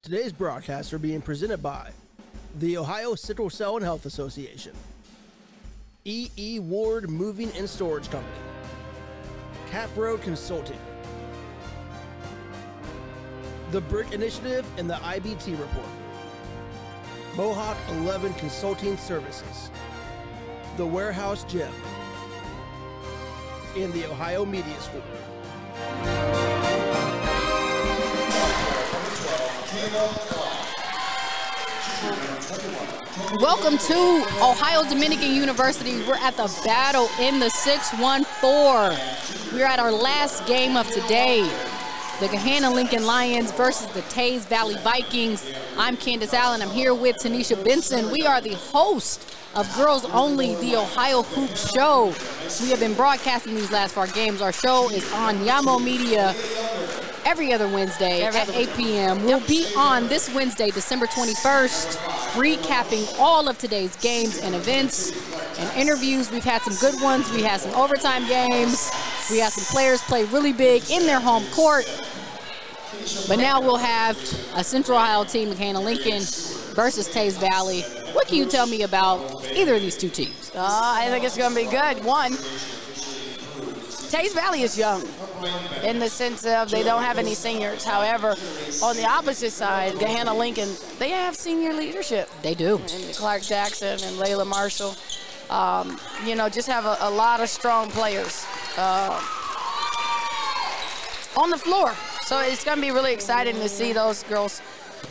Today's broadcasts are being presented by the Ohio Sickle Cell and Health Association, E.E. Ward Moving and Storage Company, Capro Consulting, The Brick Initiative and the IBT Report, Mohawk 11 Consulting Services, The Warehouse Gym, and the Ohio Media School. Welcome to Ohio Dominican University. We're at the battle in the 614. We're at our last game of today. The Gahanna Lincoln Lions versus the Teays Valley Vikings. I'm Candace Allen. I'm here with Tanisha Benson. We are the host of Girls Only, the Ohio Hoop Show. We have been broadcasting these last 4 games. Our show is on Yamo Media every other Wednesday at 8 p.m. We'll be on this Wednesday, December 21st, recapping all of today's games and events and interviews. We've had some good ones. We had some overtime games. We had some players play really big in their home court. But now we'll have a Central Ohio team, Gahanna Lincoln versus Teays Valley. What can you tell me about either of these two teams? I think it's going to be good. One, Teays Valley is young in the sense of they don't have any seniors. However, on the opposite side, Gahanna Lincoln, they have senior leadership. They do. And Clark Jackson and Layla Marshall, just have a lot of strong players on the floor. So it's going to be really exciting to see those girls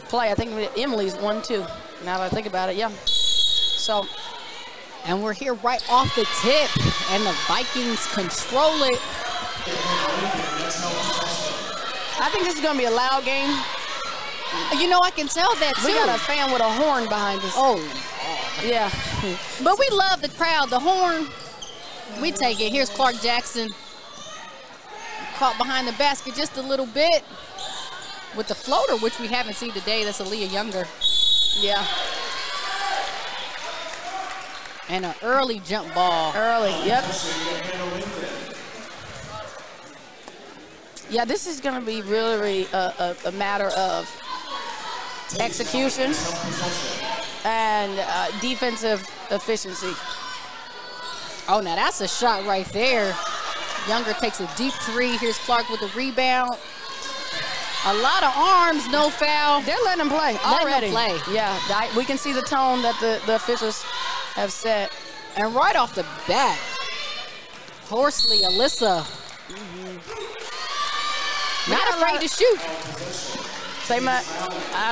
play. I think Emily's won too, now that I think about it, yeah. So. And we're here right off the tip, and the Vikings control it. I think this is going to be a loud game. You know, I can tell that, too. We got a fan with a horn behind us. Oh, yeah. But we love the crowd. The horn, we take it. Here's Clark Jackson. Caught behind the basket just a little bit with the floater, which we haven't seen today. That's Aaliyah Younger. Yeah. And an early jump ball. Early, yep. Yeah, this is going to be really a matter of execution and defensive efficiency. Oh, now that's a shot right there. Younger takes a deep 3. Here's Clark with the rebound. A lot of arms, no foul. They're letting them play already. Letting them play. Yeah, we can see the tone that the officials have set. And right off the bat, Horsley, Alyssa, not afraid to shoot. They might, I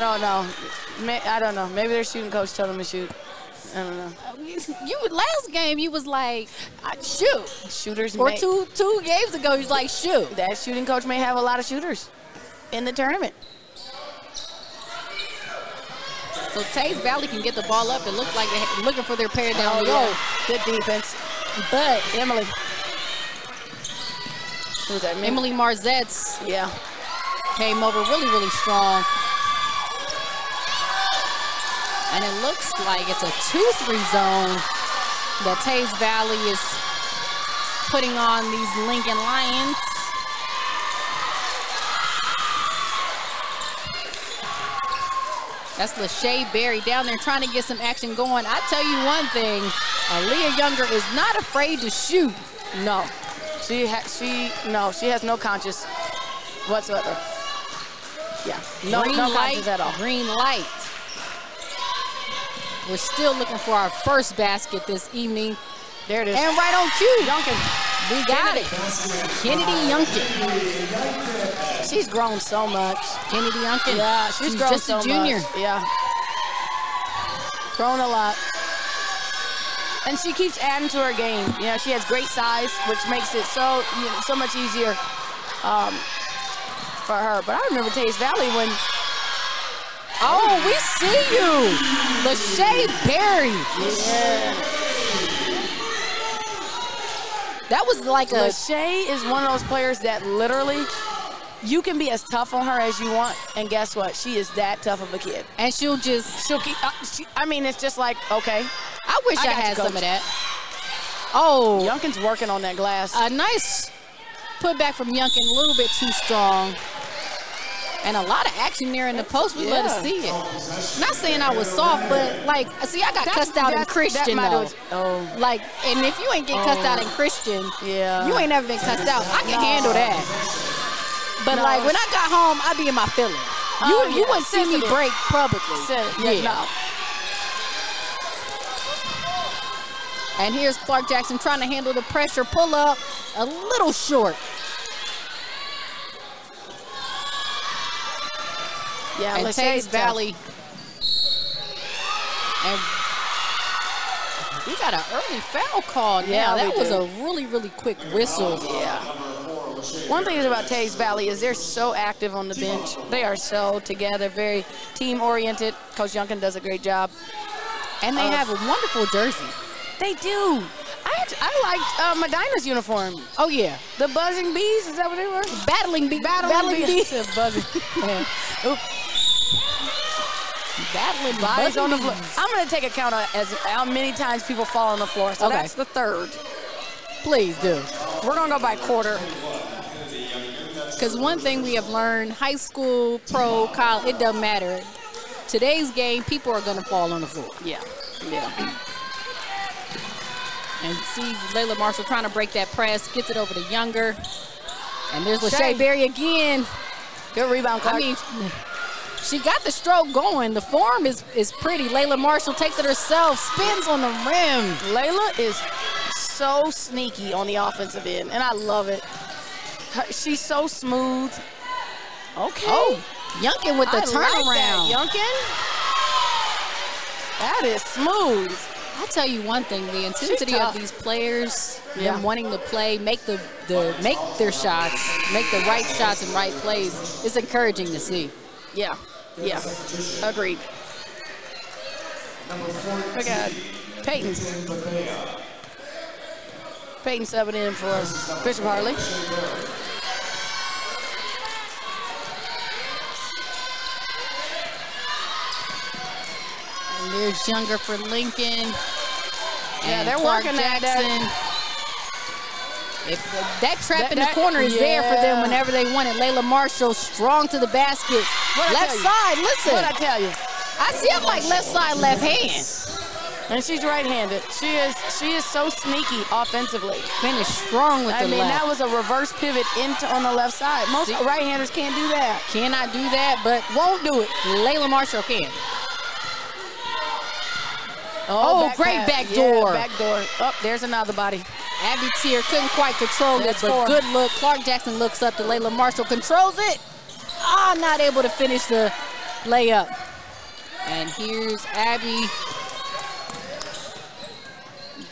don't know. Maybe their shooting coach told them to shoot. I don't know. Last game, you was like, shoot. Shooters or two games ago, you was like, shoot. That shooting coach may have a lot of shooters in the tournament. So Teays Valley can get the ball up. It looked like they're looking for their pair down low. Yeah. Good defense. But Emily. Who's that? Emily Marzetts. Yeah. Came over really, really strong. And it looks like it's a 2-3 zone that Teays Valley is putting on these Lincoln Lions. That's LaShae Berry down there trying to get some action going. I tell you one thing, Aaliyah Younger is not afraid to shoot. No, she has no conscience whatsoever. Yeah, no conscience at all. Green light. We're still looking for our first basket this evening. There it is. And right on cue. Yunkin. We got it. Kennedy Yunkin. She's grown so much. Kennedy Yunkin. Yeah, she's grown just so a junior. Much. Yeah. Grown a lot. And she keeps adding to her game. You know, she has great size, which makes it so much easier for her. But I remember Teays Valley when. Oh, we see you. LaShae Berry. Yeah. That was like LaShae is one of those players that literally, you can be as tough on her as you want, and guess what? She is that tough of a kid. And she'll keep, it's just like, okay. I wish I had some of that. Oh. Yunkin's working on that glass. A nice putback from Yunkin, a little bit too strong. And a lot of action there in the post. We love to see it. Not saying I was soft, but like, see, I got cussed out in Christian though. Like, and if you ain't get cussed out in Christian, you ain't never been cussed out. I can handle that. But like when I got home, I be in my feelings. You wouldn't see me break publicly. No. And here's Clark Jackson trying to handle the pressure. Pull up, a little short. Yeah, and Teays Valley. And we got an early foul call now. That was a really, really quick whistle. Yeah. One thing about Teays Valley is they're so active on the bench. They are so together, very team-oriented. Coach Youngkin does a great job. And they have a wonderful jersey. They do. I liked Medina's uniform. Oh, yeah. The Buzzing Bees, is that what they were? Battling Bees. Battling Bees. Buzzing. Battling bodies on the floor. I'm going to take a count as how many times people fall on the floor. So that's the third. Please do. We're going to go by quarter. Because one thing we have learned, high school, pro, college, it doesn't matter. Today's game, people are going to fall on the floor. Yeah. And see Layla Marshall trying to break that press, gets it over to Younger. And there's Lachey Berry again. Good rebound, Clark. I mean, she got the stroke going. The form is pretty. Layla Marshall takes it herself, spins on the rim. Layla is so sneaky on the offensive end, and I love it. She's so smooth. Okay. Oh, Youngkin with the turnaround. Youngkin. That is smooth. I'll tell you one thing, the intensity of these players, them wanting to play, make their shots, make the right shots and right plays, it's encouraging to see. Yeah. Agreed. We got Peyton. Peyton subbing in for Bishop Hartley. And there's Younger for Lincoln. Yeah, they're Clark working Jackson. That trap in the corner is there for them whenever they want it. Layla Marshall strong to the basket. Left side, listen. What'd I tell you? I see I'm like left side, left hand. And she's right-handed. She is so sneaky offensively. Finished strong with the left. I mean, that was a reverse pivot on the left side. Most right-handers can't do that. Cannot do that, but won't do it. Layla Marshall can. Oh, great back door. Back door. Oh, there's another body. Abby Teer couldn't quite control it, but good look. Clark Jackson looks up to Layla Marshall, controls it. Not able to finish the layup. And here's Abby.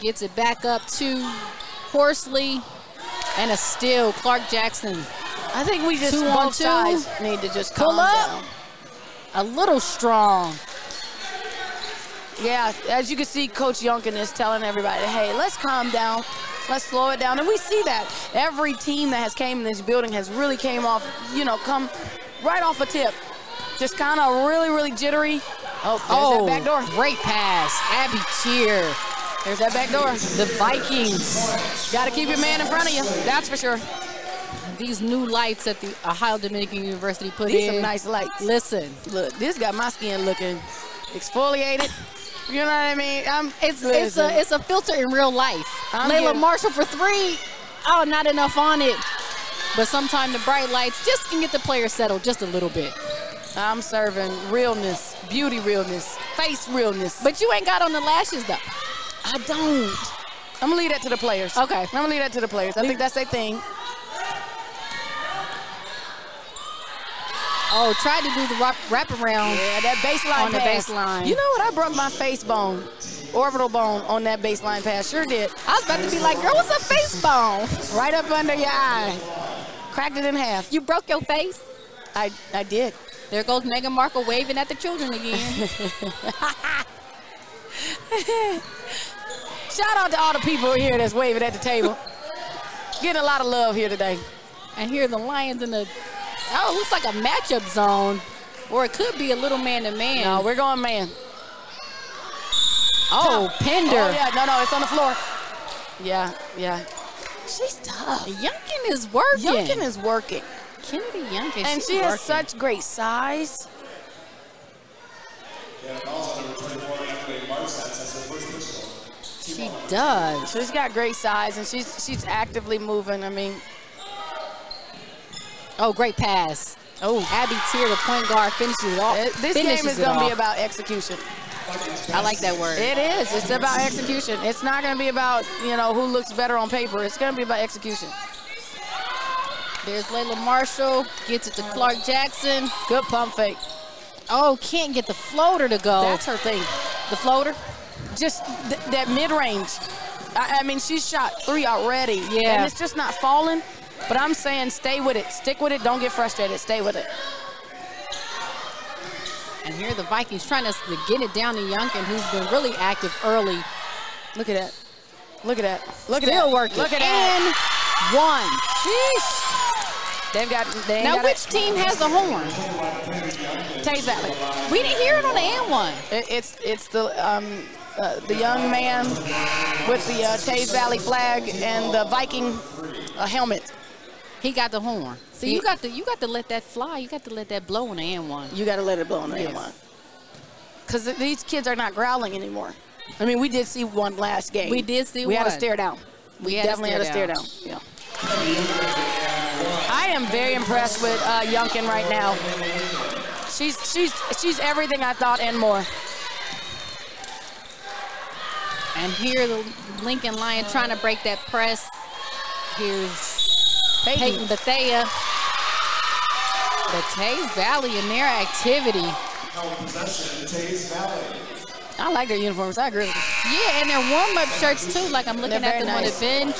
Gets it back up to Horsley. And a steal, Clark Jackson. I think we just both sides need to just pull up. A little strong. Yeah, as you can see, Coach Youngkin is telling everybody, hey, let's calm down. Let's slow it down. And we see that. Every team that has came in this building has really came off, come right off a tip. Just kind of really, really jittery. Oh, there's that back door. Great pass. Abby Teer. There's that back door. The Vikings. Got to keep your man in front of you. That's for sure. These new lights at the Ohio Dominican University put in. These some nice lights. Listen. Look, this got my skin looking exfoliated. You know what I mean? It's a filter in real life. Layla Marshall for three. Oh, not enough on it. But sometimes the bright lights just can get the player settled just a little bit. I'm serving realness, beauty realness, face realness. But you ain't got on the lashes, though. I don't. I'm going to leave that to the players. Okay. I'm going to leave that to the players. I think that's their thing. Oh, tried to do the wraparound. Yeah, that baseline on pass. The baseline. You know what? I broke my face bone, orbital bone on that baseline pass. Sure did. I was about to be like, girl, what's a face bone? Right up under your eye. Cracked it in half. You broke your face? I did. There goes Meghan Markle waving at the children again. Shout out to all the people here that's waving at the table. Getting a lot of love here today. And here are the Lions in the, it looks like a matchup zone. Or it could be a little man-to-man. No, we're going man. Oh, Pender. Oh, yeah, no, it's on the floor. Yeah. She's tough. Youngkin is working. Youngkin is working. Kennedy Youngkin. And she has such great size. She does. She's got great size, and she's actively moving. I mean, oh, great pass. Oh, Abby Teer, the point guard, finishes it off. This game is going to be about execution. I like that word. It is. It's about execution. It's not going to be about, you know, who looks better on paper. It's going to be about execution. There's Layla Marshall. Gets it to Clark Jackson. Good pump fake. Oh, can't get the floater to go. That's her thing. The floater? Just that mid-range. I mean, she's shot 3 already. Yeah. And it's just not falling. But I'm saying stay with it. Stick with it. Don't get frustrated. Stay with it. And here the Vikings trying to get it down to Youngkin, who's been really active early. Look at that. Look at that. Look at that. Still working. Look at and that. one. Sheesh. They ain't now, got which team has the horn? Teays Valley. We didn't hear it on the and one. It's the young man with the Teays Valley flag and the Viking helmet. He got the horn. So you got to let that fly. You got to let that blow on the and one. You got to let it blow on the and one. Because these kids are not growling anymore. I mean, we did see one last game. We did see one. We had to stare down. We definitely had to stare down. Yeah. I am very impressed with Youngkin right now. She's everything I thought and more. And here the Lincoln Lion trying to break that press. Here's Peyton Bethea. The Teays Valley in their activity. I like their uniforms. I agree with you. Yeah, and their warm-up shirts too. Like I'm looking at them on the bench.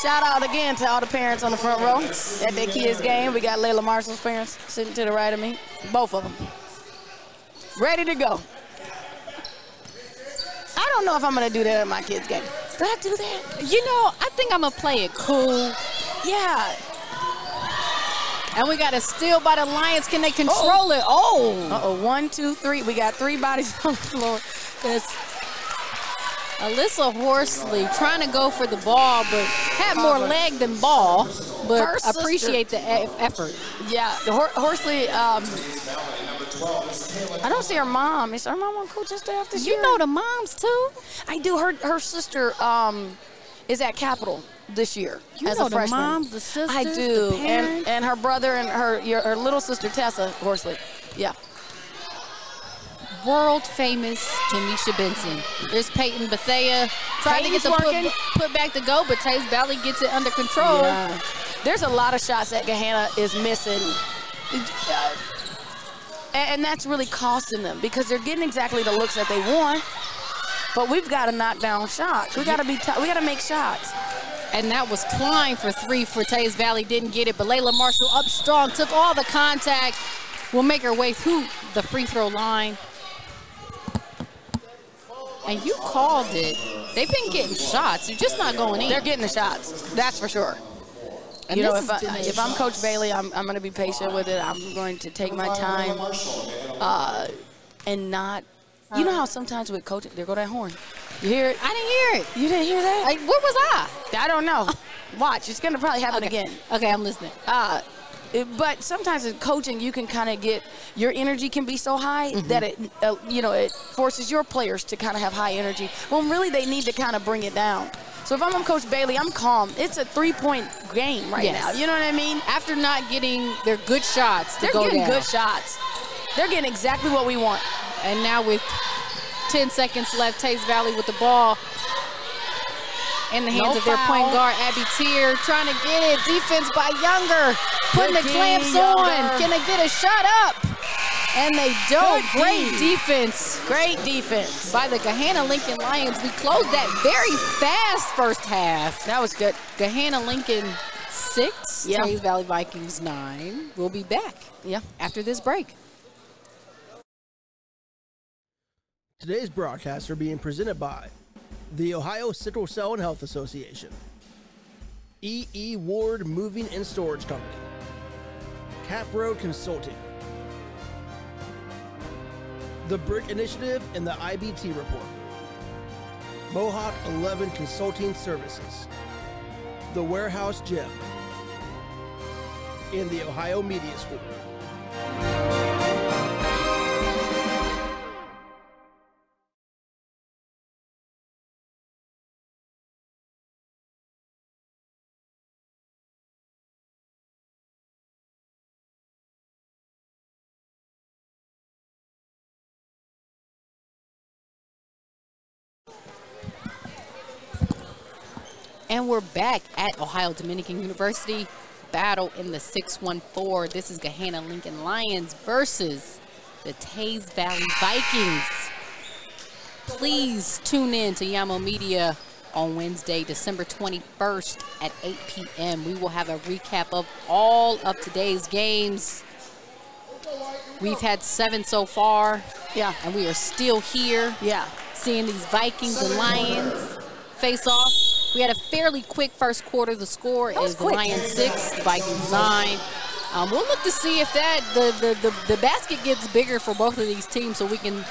Shout out again to all the parents on the front row at their kids' game. We got Layla Marshall's parents sitting to the right of me. Both of them. Ready to go. I don't know if I'm going to do that at my kids' game. Did I do that? You know, I think I'm going to play it cool. Yeah. And we got a steal by the Lions. Can they control it? Oh. Uh-oh. 1, 2, 3. We got 3 bodies on the floor. That's Alyssa Horsley trying to go for the ball, but had more leg than ball. But appreciate the effort. Yeah. Horsley, I don't see her mom. Is her mom on coach just after You know the moms, too? I do. Her sister is at Capitol this year as know a freshman. The moms, the sisters, I do. the parents. And her brother and her little sister, Tessa Horsley. Yeah. World famous Tamisha Benson. There's Peyton Bethea trying to get the put back to go, but Teays Valley gets it under control. Yeah. There's a lot of shots that Gahanna is missing. And that's really costing them because they're getting exactly the looks that they want. But we've got to knock down shots. We got to make shots. And that was Klein for 3 for Teays Valley. Didn't get it, but Layla Marshall up strong, took all the contact. Will make her way through the free throw line. And you called it. They've been getting shots. They're just not going in. They're getting the shots. That's for sure. And you know, if I'm Coach Bailey, I'm going to be patient with it. I'm going to take my time and not. You know how sometimes with coaching, there go that horn. You hear it? I didn't hear it. You didn't hear that? Where was I? I don't know. Watch. It's going to probably happen again. Okay, I'm listening. But sometimes in coaching, you can kind of get your energy can be so high that it, it forces your players to kind of have high energy. Well, really, they need to kind of bring it down. So if I'm on Coach Bailey, I'm calm. It's a 3-point game right now. You know what I mean? After not getting their good shots, they're getting good shots. They're getting exactly what we want. And now with 10 seconds left, Teays Valley with the ball in the hands of their point guard, Abby Teer, trying to get it. Defense by Younger, putting the clamps on. Can they get a shot up? And they don't. Great defense. Great defense. By the Gahanna Lincoln Lions. We closed that very fast first half. That was good. Gahanna Lincoln 6, Teays Valley Vikings 9. We'll be back after this break. Today's broadcasts are being presented by the Ohio Sickle Cell and Health Association, E.E. Ward Moving and Storage Company, Cap Road Consulting, The Brick Initiative and the IBT Report, Mohawk 11 Consulting Services, The Warehouse Gym, in the Ohio Media School. And we're back at Ohio Dominican University. Battle in the 6-1-4. This is Gahanna Lincoln Lions versus the Teays Valley Vikings. Please tune in to Yamo Media on Wednesday, December 21st at 8 p.m. We will have a recap of all of today's games. We've had 7 so far. Yeah. And we are still here. Yeah. Seeing these Vikings and Lions face off. We had a fairly quick first quarter. The score is the Lions 6, the Vikings 9. We'll look to see if that the basket gets bigger for both of these teams so we can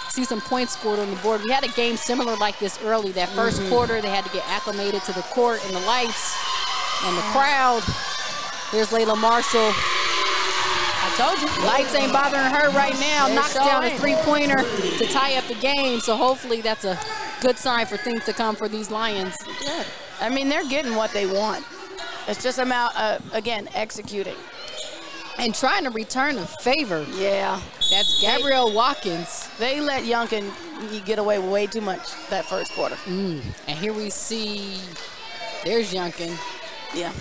see some points scored on the board. We had a game similar like this early. That first quarter, they had to get acclimated to the court and the lights and the crowd. There's Layla Marshall. I told you, lights ain't bothering her right now. Knocks down a three-pointer to tie up the game. So hopefully that's a good sign for things to come for these Lions. Yeah. I mean, they're getting what they want. It's just about, again, executing. And trying to return a favor. Yeah. That's Gabrielle Watkins. They let Youngkin get away way too much that first quarter. And here we see, there's Youngkin. Yeah.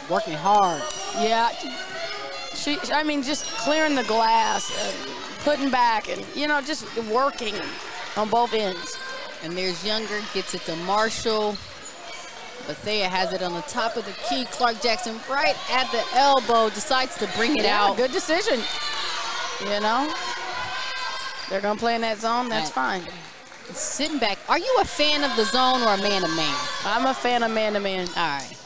Working hard. Yeah. I mean, just clearing the glass, putting back, and, you know, just working on both ends. And there's Younger, gets it to Marshall. Bethea has it on the top of the key. Clark Jackson right at the elbow, decides to bring it out. Good decision. You know, they're going to play in that zone. That's fine. Sitting back. Are you a fan of the zone or a man-to-man? I'm a fan of man-to-man. All right.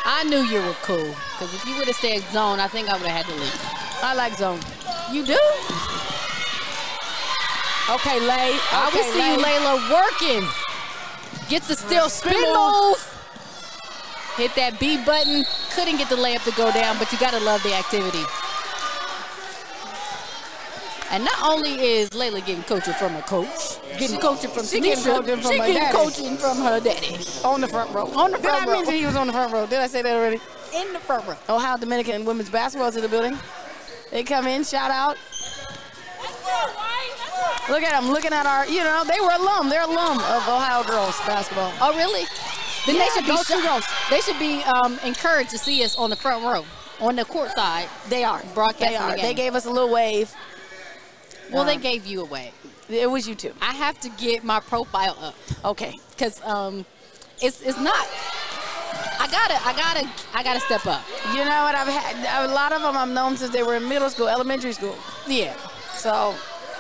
I knew you were cool, because if you would have said zone, I think I would have had to leave. I like zone. You do? Okay, Lay. I will see you, Layla, working. Gets the steal, spin move. Hit that B button. Couldn't get the layup to go down, but you got to love the activity. And not only is Layla getting coaching from a coach, getting coaching from Tanisha, she getting coaching from her daddy. On the front row. On the front row. Did I mention he was on the front row? Did I say that already? In the front row. Ohio Dominican women's basketball is in the building. They come in, shout out. Look at them, looking at our, you know, they were alum. They're alum of Ohio girls basketball. Oh, really? Then Yeah, they should be encouraged to see us on the front row, on the court side. They are. Broadcasting the game. They gave us a little wave. Well, they gave you away. It was you too. I have to get my profile up. Okay. Because it's not. I gotta step up. You know what? I've had a lot of them. I've known since they were in middle school, elementary school. Yeah. So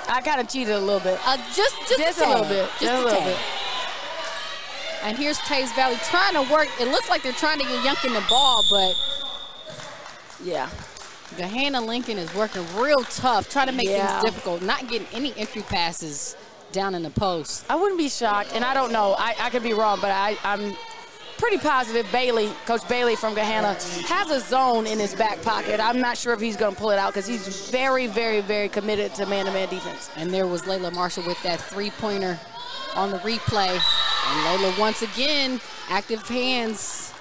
I kind of cheated a little bit. Just a little bit. Just a little bit. And here's Teays Valley trying to work. It looks like they're trying to get Youngkin the ball, but yeah. Gahanna Lincoln is working real tough, trying to make things difficult, not getting any entry passes down in the post. I wouldn't be shocked, and I don't know. I could be wrong, but I'm pretty positive Bailey, Coach Bailey from Gahanna, has a zone in his back pocket. I'm not sure if he's going to pull it out because he's very, very, very committed to man-to-man defense. And there was Layla Marshall with that three-pointer on the replay. And Layla, once again, active hands.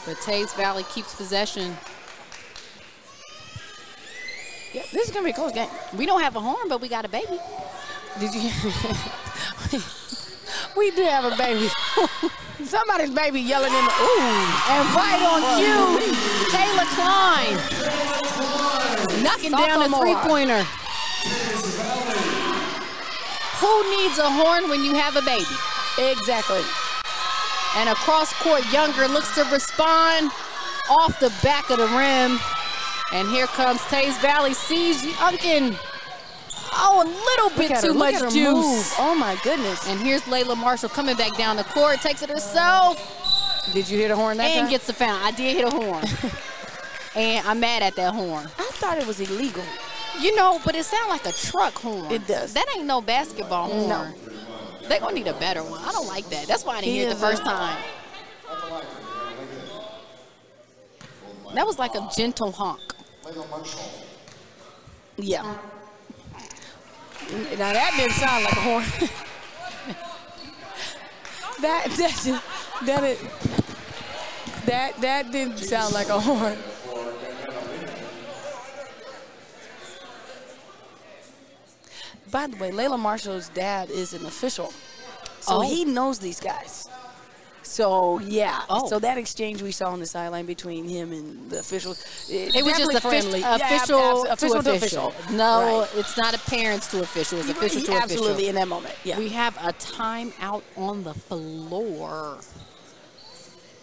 But Teays Valley keeps possession. Yeah, this is going to be a close game. We don't have a horn, but we got a baby. Did you? We did have a baby. Somebody's baby yelling in the, ooh. And right on cue, Kayla Klein knocking down a three-pointer. Who needs a horn when you have a baby? Exactly. And across court, Younger looks to respond off the back of the rim. And here comes Teays Valley, sees Youngkin. Oh, a little bit too much juice. Move. Oh, my goodness. And here's Layla Marshall coming back down the court, takes it herself. Did you hit a horn that time? And gets the foul. I did hit a horn. And I'm mad at that horn. I thought it was illegal. You know, but it sounds like a truck horn. It does. That ain't no basketball horn. No. They're going to need a better one. I don't like that. That's why I didn't hear it the first time. That was like a gentle honk. Yeah. Now that didn't sound like a horn. that didn't sound like a horn. By the way, Layla Marshall's dad is an official, so he knows these guys. So, yeah. Oh. So that exchange we saw on the sideline between him and the official, It was just friendly. official to to official. No, Right. it's not a parents to official. It's official to Absolutely official. in that moment. Yeah. We have a timeout on the floor.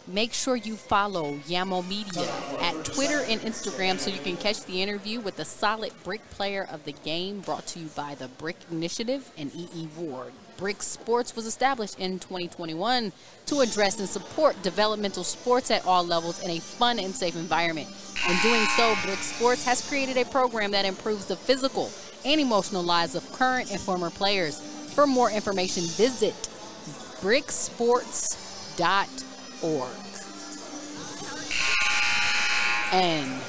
Make sure you follow Yamo Media at Twitter and Instagram so you can catch the interview with the solid brick player of the game, brought to you by the Brick Initiative and E.E. Ward. Brick Sports was established in 2021 to address and support developmental sports at all levels in a fun and safe environment. In doing so, Brick Sports has created a program that improves the physical and emotional lives of current and former players. For more information, visit bricksports.org. And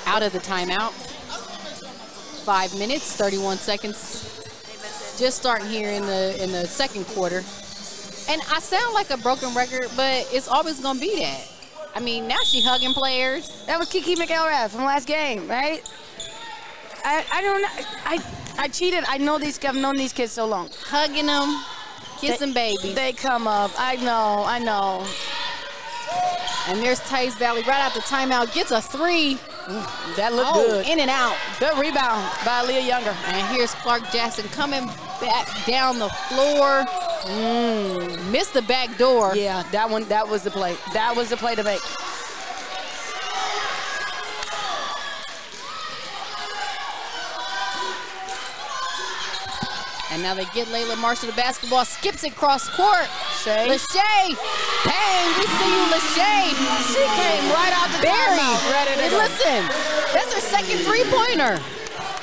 out of the timeout, 5 minutes, 31 seconds. Just starting here in the second quarter. And I sound like a broken record, but it's always going to be that. I mean, now she hugging players. That was Kiki McElrath from last game, right? I don't know. I cheated. I've known these kids so long. Hugging them, kissing babies. They come up. I know. And there's Teays Valley right out the timeout. Gets a three. That looked good. In and out. Good rebound by Aaliyah Younger. And here's Clark Jackson coming back down the floor. Missed the back door. Yeah, that was the play. That was the play to make. And now they get Layla Marshall the basketball, skips it cross court. Lachey, bang, we see you, Lachey. She came right out the timeout, ready to go. Listen, that's her second three-pointer.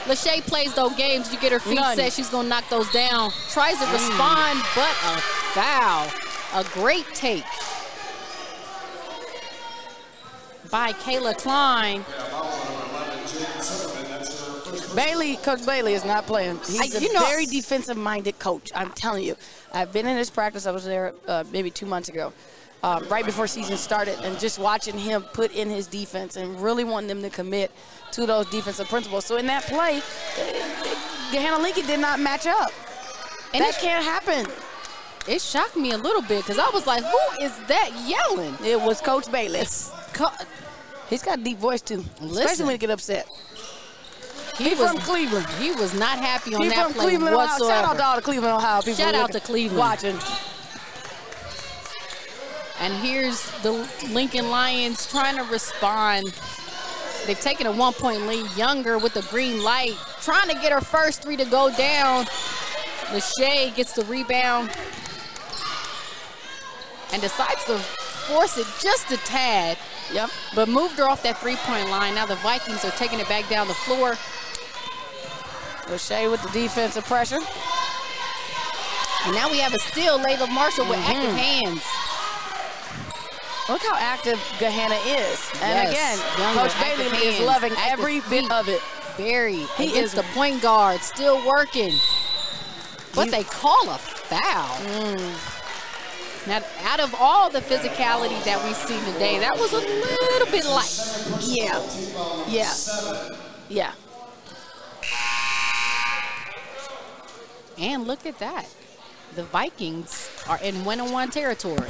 Lachey plays those games. You get her feet set, she's going to knock those down. Tries to respond, but a foul. A great take by Kayla Klein. Coach Bailey is not playing. He's a very defensive-minded coach. I'm telling you. I've been in his practice. I was there maybe 2 months ago, right before season started, and just watching him put in his defense and really wanting them to commit to those defensive principles. So in that play, Gahanna Lincoln did not match up. And that can't happen. It shocked me a little bit because I was like, who is that yelling? It was Coach Bailey. He's got a deep voice, too, especially when he get upset. He's from Cleveland. He was not happy on that from play Cleveland, whatsoever. Ohio. Shout out to all the Cleveland, Ohio people. Shout out to Cleveland. Watching. And here's the Lincoln Lions trying to respond. They've taken a 1-point lead. Younger with the green light, trying to get her first three to go down. Lachey gets the rebound and decides to force it just a tad. Yep. But moved her off that three-point line. Now the Vikings are taking it back down the floor. Lachey with the defensive pressure. And now we have a steal. Layla Marshall with active hands. Look how active Gahanna is. And again, Younger, Coach Bailey is loving every bit of it. Barry, he is the point guard, still working. But they call a foul. Now, out of all the physicality that we've seen today, that was a little bit light. Yeah. And look at that. The Vikings are in 1-on-1 territory.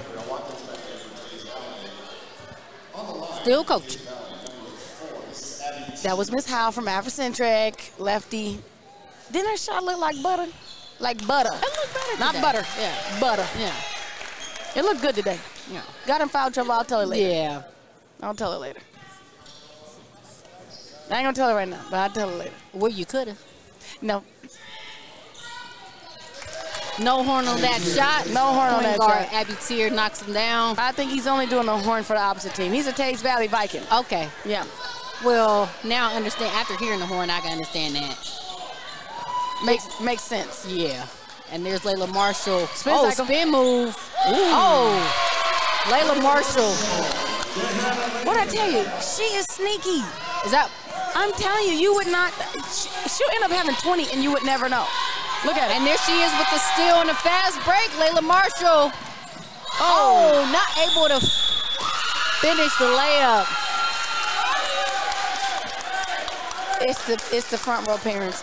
Still coaching. That was Miss Howe from Afrocentric, lefty. Didn't her shot look like butter? Like butter. It looked better Not today. butter. Yeah. Butter. Yeah. It looked good today. Yeah. Got in foul trouble. I'll tell her later. Yeah. I'll tell her later. I ain't going to tell her right now, but I'll tell her later. Well, you could have. No. No horn on that shot. No horn on that shot. Abby Teer knocks him down. I think he's only doing a horn for the opposite team. He's a Teays Valley Viking. Okay. Yeah. Well, now I understand. After hearing the horn, I can understand that. Makes sense. Yeah. And there's Layla Marshall. Spin cycle. Spin move. Ooh. Oh. Layla Marshall What'd I tell you? She is sneaky. Is that? I'm telling you, you would not. She'll end up having 20, and you would never know. Look at it. And there she is with the steal and a fast break. Layla Marshall. Oh, not able to finish the layup. It's the front row parents.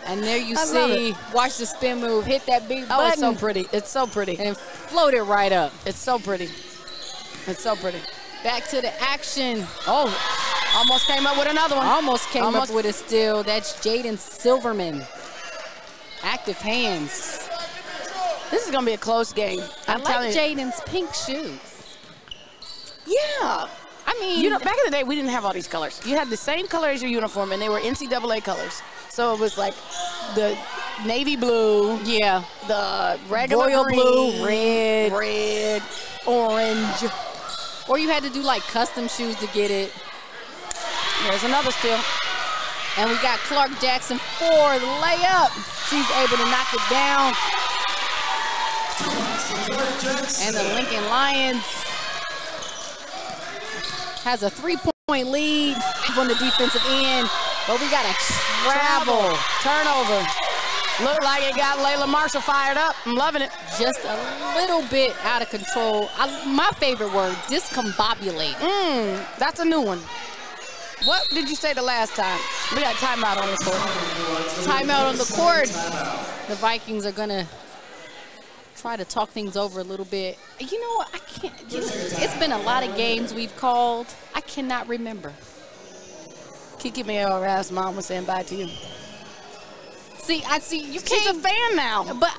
And there you see, watch the spin move, hit that big button. Oh, it's so pretty. It's so pretty. And float it right up. It's so pretty. It's so pretty. Back to the action. Oh, almost came up with another one. Almost came up with a steal. That's Jaden Silverman. Active hands. This is going to be a close game. I like Jaden's pink shoes. Yeah. I mean, you know, back in the day, we didn't have all these colors. You had the same color as your uniform, and they were NCAA colors. So it was like the navy blue, yeah, the regular royal green, blue, red, orange. Or you had to do like custom shoes to get it. There's another steal. And we got Clark Jackson for the layup. She's able to knock it down. And the Lincoln Lions has a 3-point lead on the defensive end. But we got a travel. Turnover. Looked like it got Layla Marshall fired up. I'm loving it. Just a little bit out of control. My favorite word, discombobulate. That's a new one. What did you say the last time? We got timeout on the court. Timeout on the court. The Vikings are going to try to talk things over a little bit. You know what? I can't. It's been a lot of games we've called. I cannot remember. Kiki Mayora's mom was saying bye to you. I see. You She's can't. a fan now. But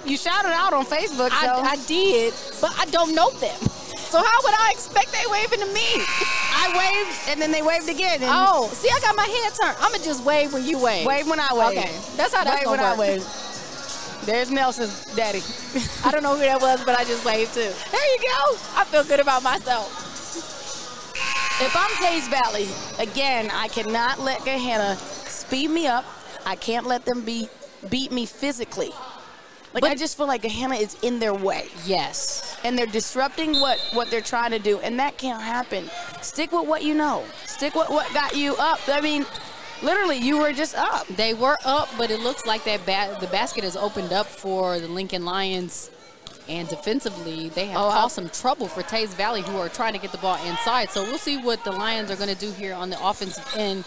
you shouted out on Facebook. So. I did, but I don't know them. So how would I expect they waving to me? I waved, and then they waved again. And oh, see, I got my head turned. I'm going to just wave when you wave. Wave when I wave. Okay, that's how that's going to work. Wave when I wave. There's Nelson's daddy. I don't know who that was, but I just waved too. There you go. I feel good about myself. If I'm Teays Valley, again, I cannot let Gahanna speed me up. I can't let them beat me physically. Like, I just feel like Gahanna is in their way. Yes. And they're disrupting what they're trying to do, and that can't happen. Stick with what you know. Stick with what got you up. I mean, literally, you were just up. They were up, but it looks like that the basket has opened up for the Lincoln Lions. And defensively, they have caused some trouble for Teays Valley, who are trying to get the ball inside. So we'll see what the Lions are going to do here on the offensive end.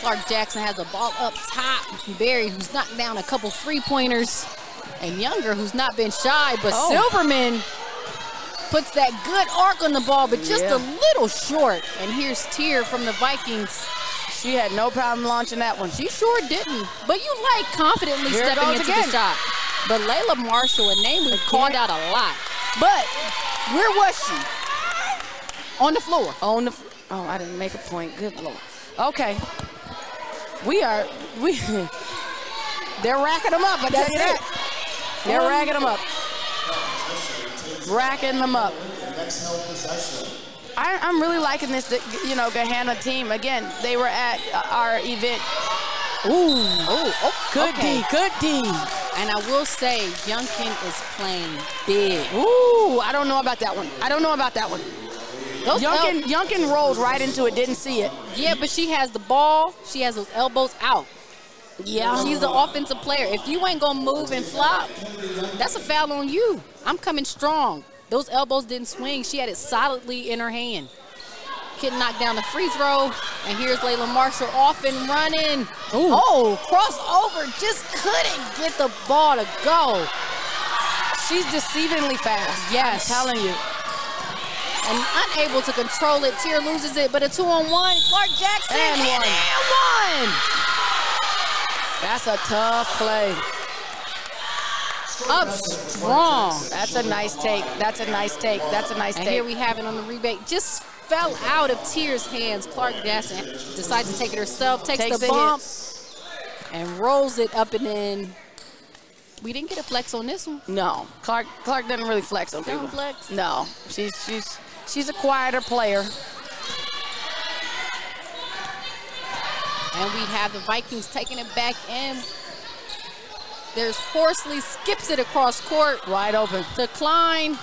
Clark Jackson has the ball up top. Barry, who's knocked down a couple three-pointers. And Younger, who's not been shy. But Silverman puts that good arc on the ball, but just a little short. And here's Tear from the Vikings. She had no problem launching that one. She sure didn't. But you like confidently stepping into the shot. But Layla Marshall, a name we've called out a lot. But where was she? On the floor. Oh, I didn't make a point. Good Lord. Okay. They're racking them up, I tell you that. They're racking them up. Racking them up. I'm really liking this, Gahanna team. Again, they were at our event. Good D. And I will say, Youngkin is playing big. I don't know about that one. Youngkin rolled right into it, didn't see it. Yeah, but she has the ball. She has those elbows out. Yeah. She's the offensive player. If you ain't going to move and flop, that's a foul on you. I'm coming strong. Those elbows didn't swing. She had it solidly in her hand. Kid knocked down the free throw. And here's Layla Marshall off and running. Oh, crossover. Just couldn't get the ball to go. She's deceivingly fast. Yes. I'm telling you. And unable to control it. Tear loses it, but a 2-on-1. Clark Jackson and one. That's a tough play. Up strong. That's a nice take. And here we have it on the rebate. Just fell out of Tear's hands. Clark Jackson decides to take it herself, takes the bump, and rolls it up and in. We didn't get a flex on this one. No, Clark doesn't really flex on people. Don't flex? No, she's a quieter player. And we have the Vikings taking it back in. There's Horsley, skips it across court. Wide open. To Klein.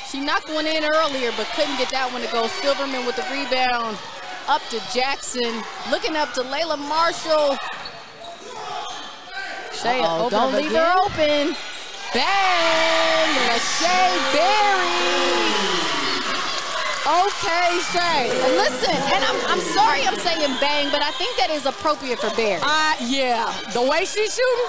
She knocked one in earlier, but couldn't get that one to go. Silverman with the rebound. Up to Jackson. Looking up to Layla Marshall. Don't leave her open. Bang! Lachey Berry. Okay, Shay. And listen, and I'm sorry I'm saying bang, but I think that is appropriate for Berry. Yeah. The way she's shooting?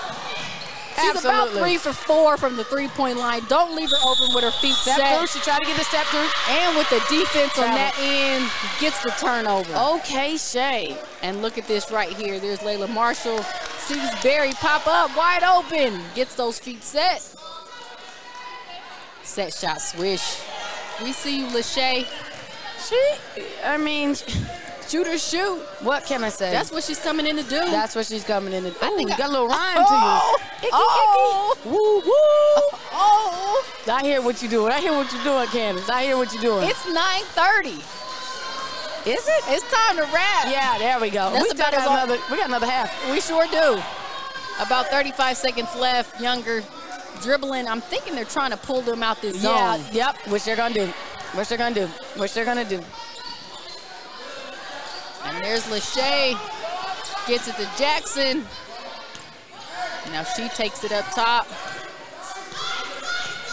She's Absolutely. about 3 for 4 from the three-point line. Don't leave her open with her feet Step set. through. She tried to get the step through. And with the defense on that end, gets the turnover. Okay, Shay. And look at this right here. There's Layla Marshall. Sees Berry pop up, wide open. Gets those feet set. Set shot swish. We see you, Lachey. Shooters shoot. What can I say? That's what she's coming in to do. That's what she's coming in to do. I think you got a little rhyme to you. Woo, woo. Oh. I hear what you're doing. I hear what you're doing, Candace. I hear what you're doing. It's 9:30. Is it? It's time to wrap. Yeah, there we go. We got another half. We sure do. About 35 seconds left. Younger dribbling. I'm thinking they're trying to pull them out this zone. Yeah, yep. Which they're going to do. And there's Lachey. Gets it to Jackson. Now she takes it up top.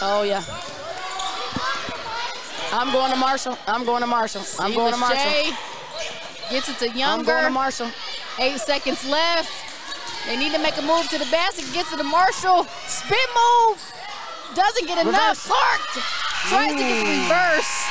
Oh, yeah. I'm going to Marshall. Gets it to Younger. I'm going to Marshall. 8 seconds left. They need to make a move to the basket. Gets it to Marshall. Spin move. Doesn't get enough. Clark tries to get the reverse.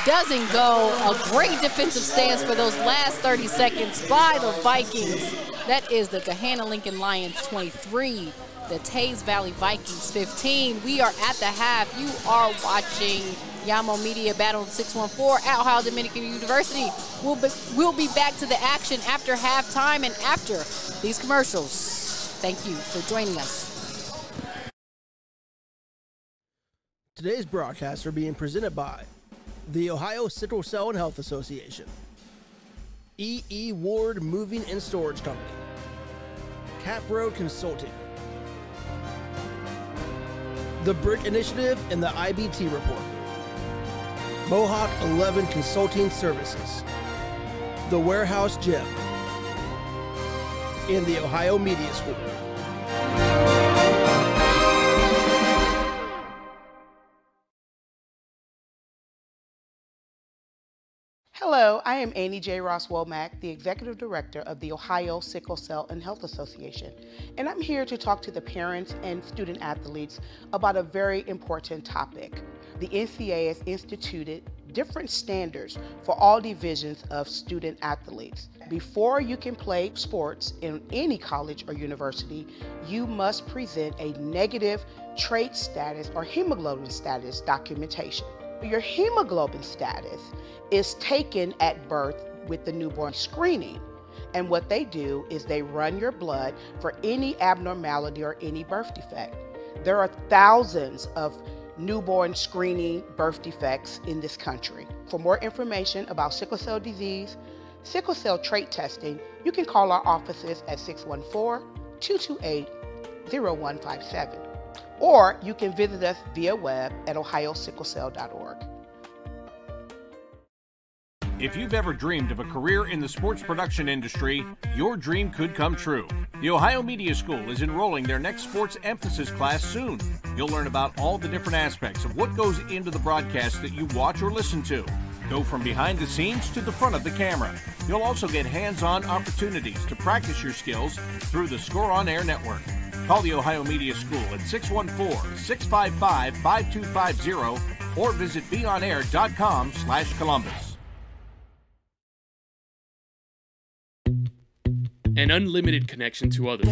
Doesn't go. A great defensive stance for those last 30 seconds by the Vikings. That is the Gahanna Lincoln Lions 23, the Teays Valley Vikings 15. We are at the half. You are watching Yamo Media Battle 614 at Ohio Dominican University. We'll be back to the action after halftime and after these commercials. Thank you for joining us. Today's broadcasts are being presented by the Ohio Sickle Cell and Health Association, E.E. Ward Moving and Storage Company, Cap Road Consulting, The Brick Initiative and the IBT Report, Mohawk 11 Consulting Services, The Warehouse Gym, and the Ohio Media School. Hello, I am Annie J. Ross Womack, the Executive Director of the Ohio Sickle Cell and Health Association, and I'm here to talk to the parents and student athletes about a very important topic. The NCAA has instituted different standards for all divisions of student athletes. Before you can play sports in any college or university, you must present a negative trait status or hemoglobin status documentation. Your hemoglobin status is taken at birth with the newborn screening. And what they do is they run your blood for any abnormality or any birth defect. There are thousands of newborn screening birth defects in this country. For more information about sickle cell disease, sickle cell trait testing, you can call our offices at 614-228-0157. Or you can visit us via web at ohiosicklecell.org. If you've ever dreamed of a career in the sports production industry, your dream could come true. The Ohio Media School is enrolling their next sports emphasis class soon. You'll learn about all the different aspects of what goes into the broadcast that you watch or listen to. Go from behind the scenes to the front of the camera. You'll also get hands-on opportunities to practice your skills through the Score On Air network. Call the Ohio Media School at 614-655-5250 or visit beonair.com/Columbus. An unlimited connection to others,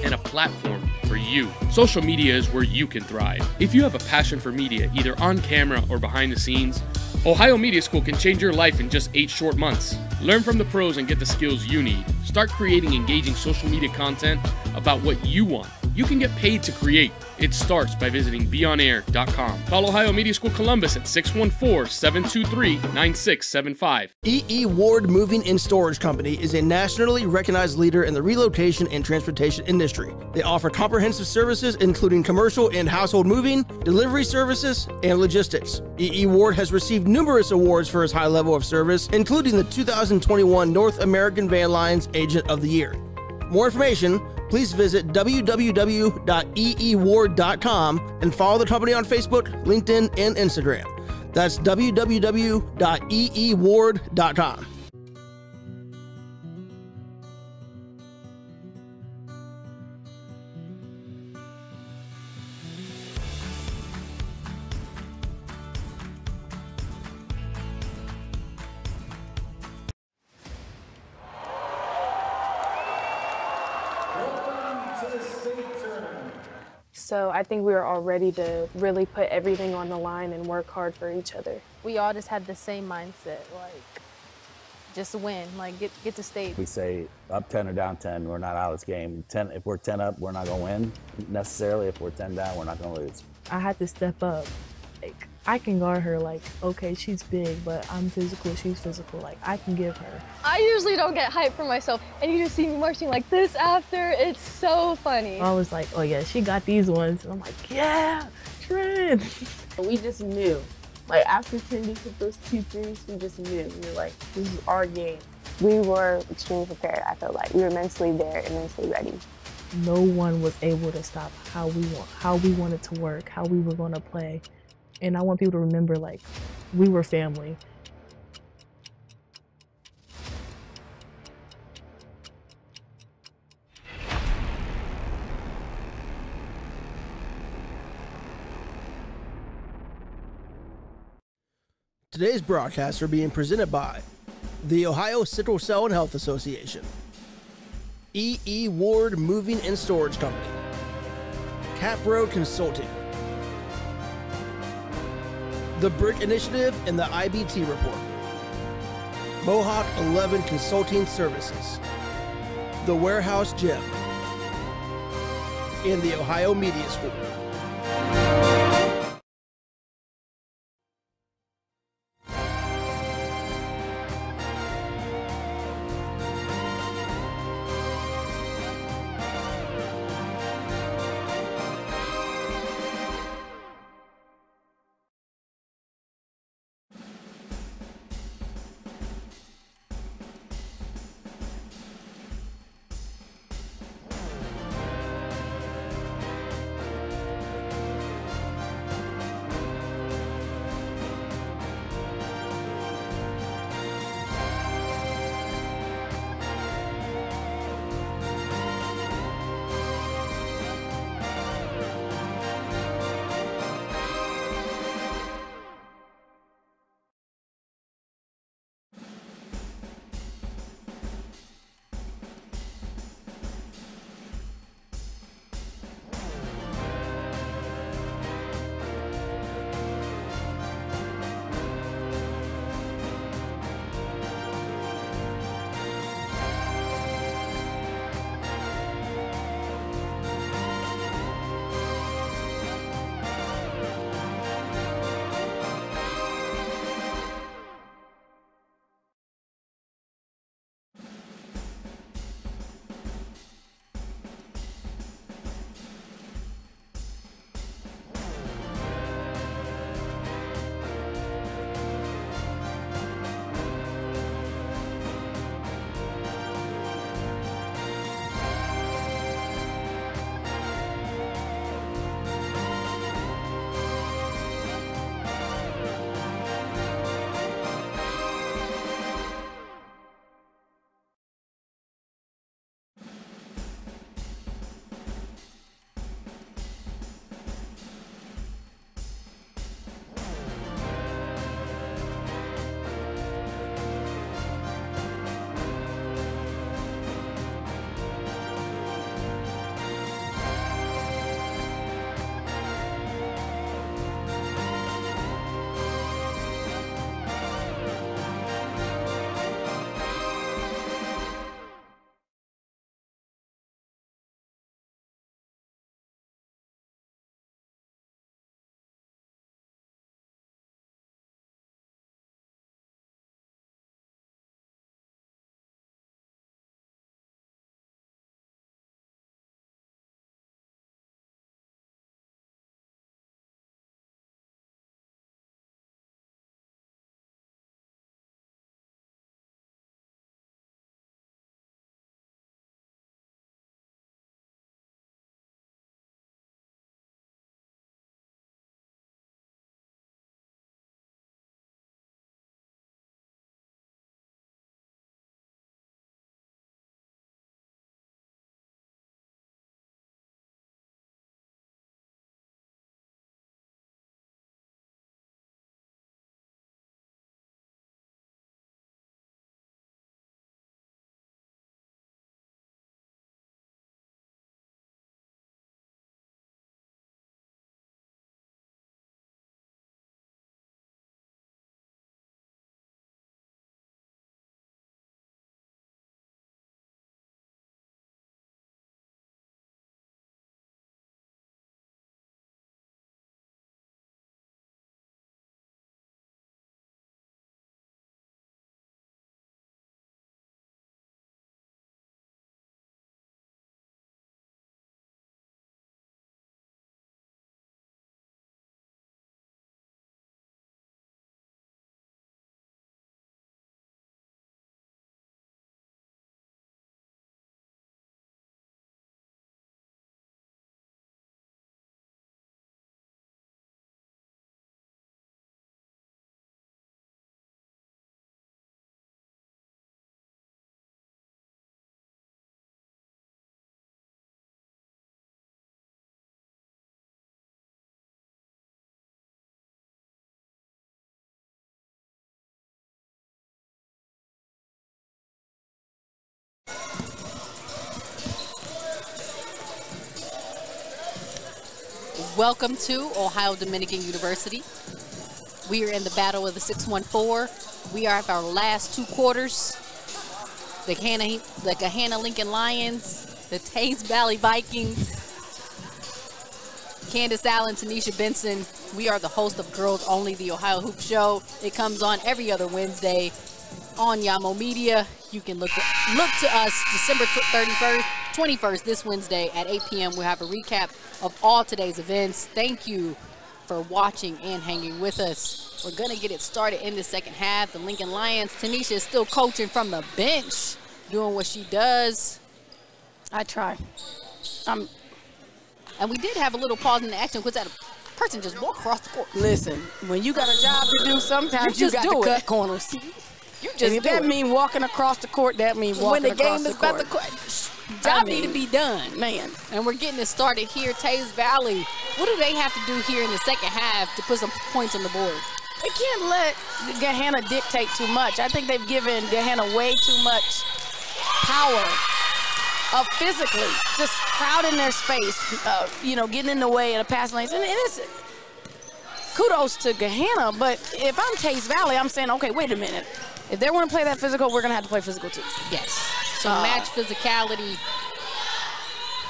and a platform for you. Social media is where you can thrive. If you have a passion for media, either on camera or behind the scenes, Ohio Media School can change your life in just 8 short months. Learn from the pros and get the skills you need. Start creating engaging social media content about what you want. you can get paid to create. It starts by visiting beonair.com. Call Ohio Media School Columbus at 614-723-9675. E.E. Ward Moving and Storage Company is a nationally recognized leader in the relocation and transportation industry. They offer comprehensive services including commercial and household moving, delivery services, and logistics. E.E. Ward has received numerous awards for his high level of service, including the 2021 North American Van Lines Agent of the Year. More information, please visit www.eeward.com and follow the company on Facebook, LinkedIn, and Instagram. That's www.eeward.com. So I think we were all ready to really put everything on the line and work hard for each other. We all just had the same mindset, like, just win, like, get to state. We say up 10 or down 10, we're not out of this game. If we're 10 up, we're not going to win necessarily. If we're 10 down, we're not going to lose. I had to step up. Like, I can guard her, like, okay, she's big, but I'm physical, she's physical. Like, I can give her. I usually don't get hyped for myself, and you just see me marching like this after. It's so funny. I was like, oh yeah, she got these ones. And I'm like, yeah, Trent. We just knew. Like, after Cindy hit those 2 threes, we just knew. We were like, this is our game. We were extremely prepared, I felt like. We were mentally there and mentally ready. No one was able to stop how we wanted to work, how we were going to play. And I want people to remember, like, we were family. Today's broadcasts are being presented by the Ohio Sickle Cell and Health Association, E.E. Ward Moving and Storage Company, Capro Consulting, The Brick Initiative and the IBT Report, Mohawk 11 Consulting Services, The Warehouse Gym, and the Ohio Media School. Welcome to Ohio Dominican University. We are in the battle of the 614. We are at our last 2 quarters. The Gahanna Lincoln Lions, the Teays Valley Vikings, Candace Allen, Tanisha Benson. We are the host of Girls Only, the Ohio Hoop Show. It comes on every other Wednesday on Yamo Media. You can look to us December 21st, this Wednesday at 8 p.m. We'll have a recap of all today's events. Thank you for watching and hanging with us. We're going to get it started in the second half. The Lincoln Lions, Tanisha is still coaching from the bench, doing what she does. I try. And we did have a little pause in the action because that person just walked across the court. Listen, when you got a job to do, sometimes you got to cut corners. You just if that means walking across the court, that means walking across the court. When the game is about to job need to be done. Man. And we're getting it started here. Teays Valley, what do they have to do here in the second half to put some points on the board? They can't let Gahanna dictate too much. I think they've given Gahanna way too much power physically, just crowding their space, getting in the way of the passing lanes. And it's kudos to Gahanna, but if I'm Teays Valley, I'm saying, okay, wait a minute. If they want to play that physical, we're going to have to play physical too. Yes. So match physicality.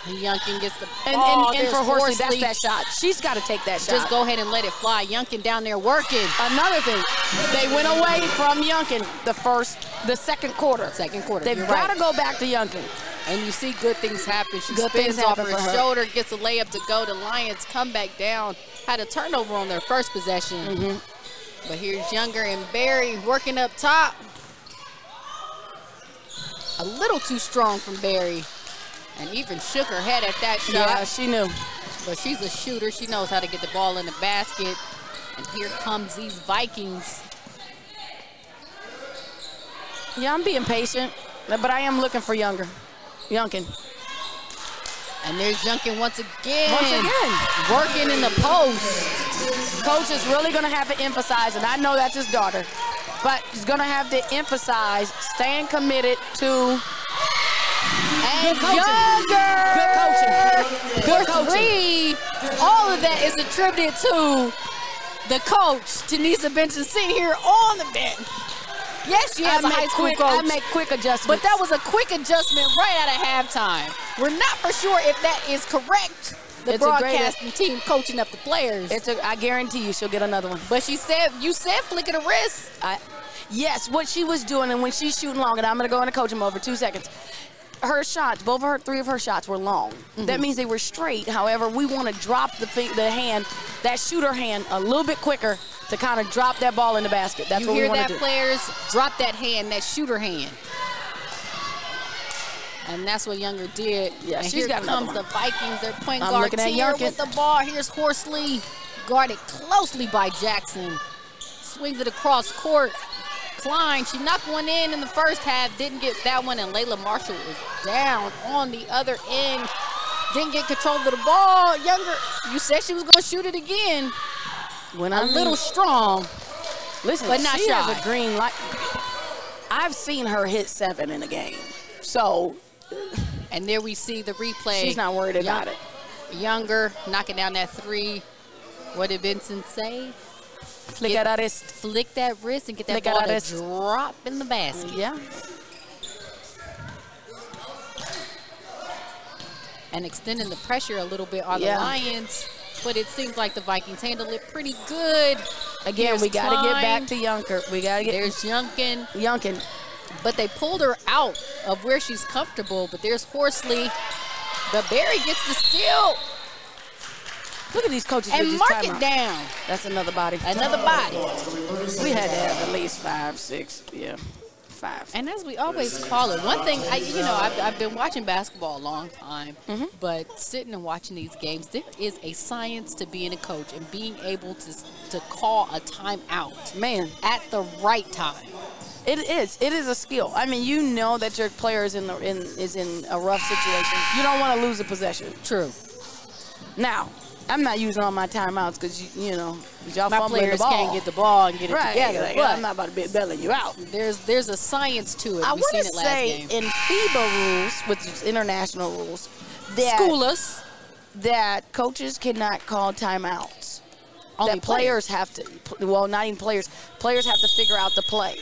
Youngkin gets the ball. And for Horsey, that's that shot. She's got to take that shot. Just go ahead and let it fly. Youngkin down there working. Another thing, they went away from Youngkin the second quarter. They've got to go back to Youngkin. And you see good things happen. She spins off her shoulder, gets a layup to go. The Lions come back down. Had a turnover on their first possession. But here's Younger and Barry working up top. A little too strong from Barry. And even shook her head at that shot. Yeah, she knew. But she's a shooter. She knows how to get the ball in the basket. And here comes these Vikings. Yeah, I'm being patient, but I am looking for Youngkin. And there's Youngkin once again. Working in the post. Coach is really going to have to emphasize, and I know that's his daughter, but he's going to have to emphasize staying committed to and Younger. Good coaching. All of that is attributed to the coach, Tanisha Benson, sitting here on the bench. Yes, she has a high school coach. I make quick adjustments. But that was a quick adjustment right out of halftime. We're not for sure if that is correct. The broadcasting team coaching up the players. I guarantee you she'll get another one. But you said flick of the wrist. Yes, what she was doing, and when she's shooting long, and I'm going to go into coaching mode for 2 seconds. Her shots, three of her shots were long. That means they were straight. However, we want to drop the hand, that shooter hand, a little bit quicker to kind of drop that ball in the basket. That's what we want to do. You hear that, players? Drop that hand, that shooter hand. And that's what Younger did. Yeah, and she's here got comes the Vikings. Their point guard here with the ball. Here's Horsley, guarded closely by Jackson. Swings it across court. Klein, she knocked one in the first half, didn't get that one, and Layla Marshall is down on the other end. Didn't get control of the ball. Younger, you said she was going to shoot it again. A little strong, listen, but not she shy. Has a green light. I've seen her hit 7 in a game. So, and there we see the replay. She's not worried about it. Younger knocking down that 3. What did Vincent say? Flick that wrist. Flick that wrist and get that ball to drop in the basket. Yeah. And extending the pressure a little bit on the Lions, but it seems like the Vikings handled it pretty good. Again, we got to get back to Younger. There's Youngkin. But they pulled her out of where she's comfortable, but there's Horsley. But Barry gets the steal. Look at these coaches. And mark it down. That's another body. Another body. We had to have at least 5, 6, 5. And as we always call it, one thing, I've been watching basketball a long time, but sitting and watching these games, there is a science to being a coach and being able to call a timeout. Man. At the right time. It is. It is a skill. I mean, you know that your player is in a rough situation. You don't want to lose a possession. True. Now, I'm not using all my timeouts because, you know, y'all My fumbling players the ball. can't get the ball and get it together. Like, But I'm not about to be bailing you out. there's a science to it. I We've want seen to it last say game. in FIBA rules, which is international rules, that Schoolers. that coaches cannot call timeouts. Only That players have to, well, not even players. Players have to figure out the play.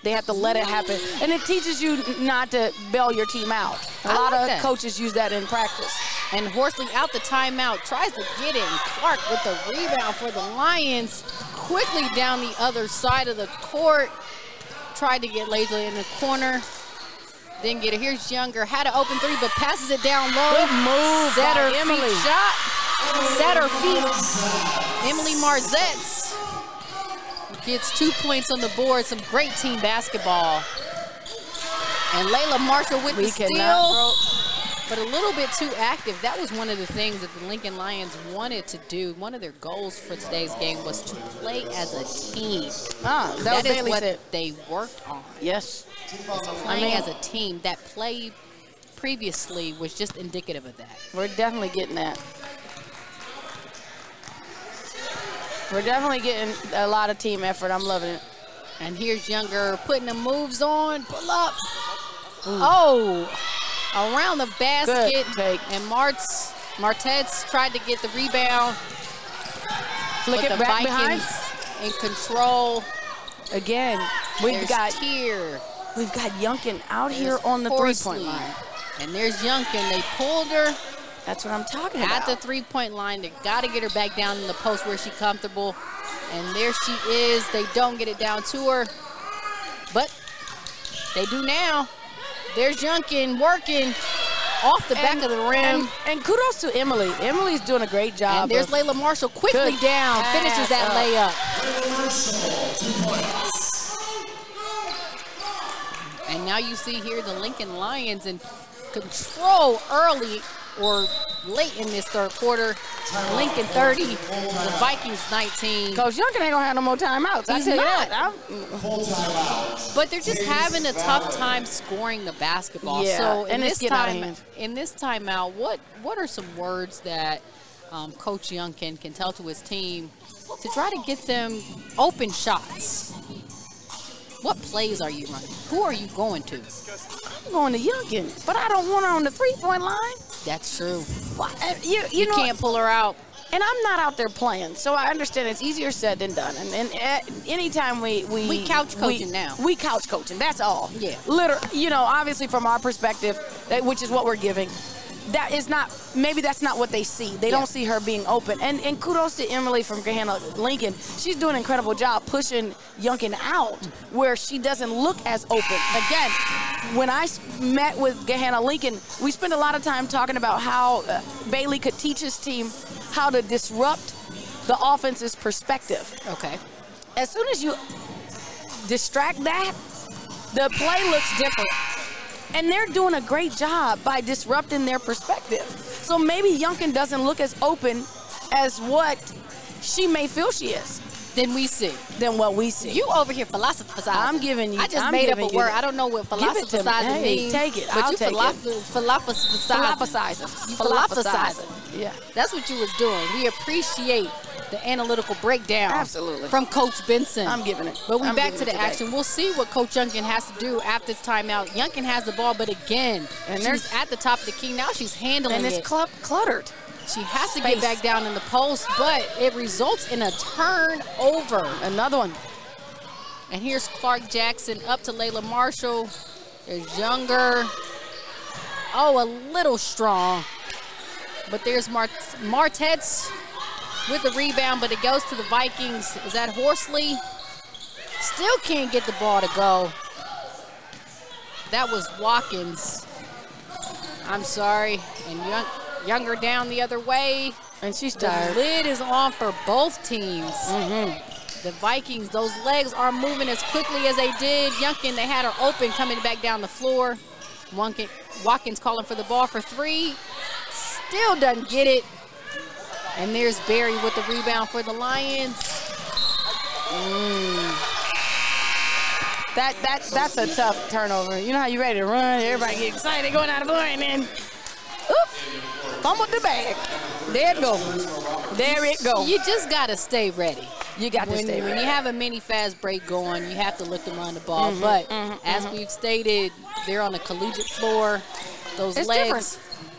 They have to let it happen. And it teaches you not to bail your team out. A lot of coaches use that in practice. And Horsley out the timeout, tries to get in. Clark with the rebound for the Lions. Quickly down the other side of the court. Tried to get Laidley in the corner. Didn't get it. Here's Younger. Had an open three, but passes it down low. Good move Set by her Emily. feet shot. Set her feet. Emily Marzetts gets 2 points on the board. Some great team basketball. And Layla Marshall with the steal. But a little bit too active. That was one of the things that the Lincoln Lions wanted to do. One of their goals for today's game was to play as a team. That is what they worked on. Yes. Playing as a team. That play previously was just indicative of that. We're definitely getting that. We're definitely getting a lot of team effort. I'm loving it. And here's Younger putting the moves on. Pull up. Oh. Around the basket, and Martetz tried to get the rebound. Flick it the back Vikings behind. in control. Again, we've got Youngkin out here on the three-point line. And there's Youngkin. They pulled her. That's what I'm talking about. At the three-point line. They got to get her back down in the post where she's comfortable. And there she is. They don't get it down to her. But they do now. There's Youngkin working off the back of the rim. And kudos to Emily. Emily's doing a great job. And there's Layla Marshall quickly down, finishes that layup. And now you see here the Lincoln Lions in control early or late in this third quarter. Lincoln 30, the Vikings 19. Coach Youngkin ain't gonna have no more timeouts. He's not. But they're just having a tough time scoring the basketball. Yeah, so and it's getting out of hand. In this timeout, what are some words that Coach Youngkin can tell to his team to try to get them open shots? What plays are you running? Who are you going to? I'm going to Youngkin, but I don't want her on the three-point line. That's true. You know, can't pull her out. And I'm not out there playing, so I understand it's easier said than done. And anytime we couch coaching now. We couch coaching. That's all. Yeah. Literally, you know, obviously from our perspective, which is what we're giving, that is not. Maybe that's not what they see. They don't see her being open. And kudos to Emily from Gahanna Lincoln. She's doing an incredible job pushing Youngkin out where she doesn't look as open. Again, when I met with Gahanna Lincoln, we spent a lot of time talking about how Bailey could teach his team how to disrupt the offense's perspective. Okay. As soon as you distract that, the play looks different. And they're doing a great job by disrupting their perspective. So maybe Youngkin doesn't look as open as what she may feel she is. Than we see. Than what we see. You over here philosophizing. I'm giving you. I just made up a word. I don't know what philosophizing means. Take it. But I'll you take philosophizing. Philosophizing. Yeah. That's what you was doing. We appreciate the analytical breakdown. Absolutely. From Coach Benson. I'm giving it. But we're back to the action. We'll see what Coach Youngkin has to do after this timeout. Youngkin has the ball, but again, she's at the top of the key. Now she's handling it. And it's cluttered. She has to get back down in the post, but it results in a turnover. Another one. And here's Clark Jackson up to Layla Marshall. There's Younger. Oh, a little strong. But there's Martetz with the rebound, but it goes to the Vikings. Is that Horsley? Still can't get the ball to go. That was Watkins. I'm sorry. And Younger down the other way. And she's tired. The lid is on for both teams. The Vikings, those legs are moving as quickly as they did. Youngkin, they had her open coming back down the floor. Watkins calling for the ball for three. Still doesn't get it. And there's Barry with the rebound for the Lions. That's a tough turnover. You know how you ready to run, everybody get excited going out of the board, and then fumbled the bag. There it goes. There it goes. You just got to stay ready. You got to stay ready. When you have a mini fast break going, you have to look to run the ball. But as we've stated, they're on a collegiate floor. Those legs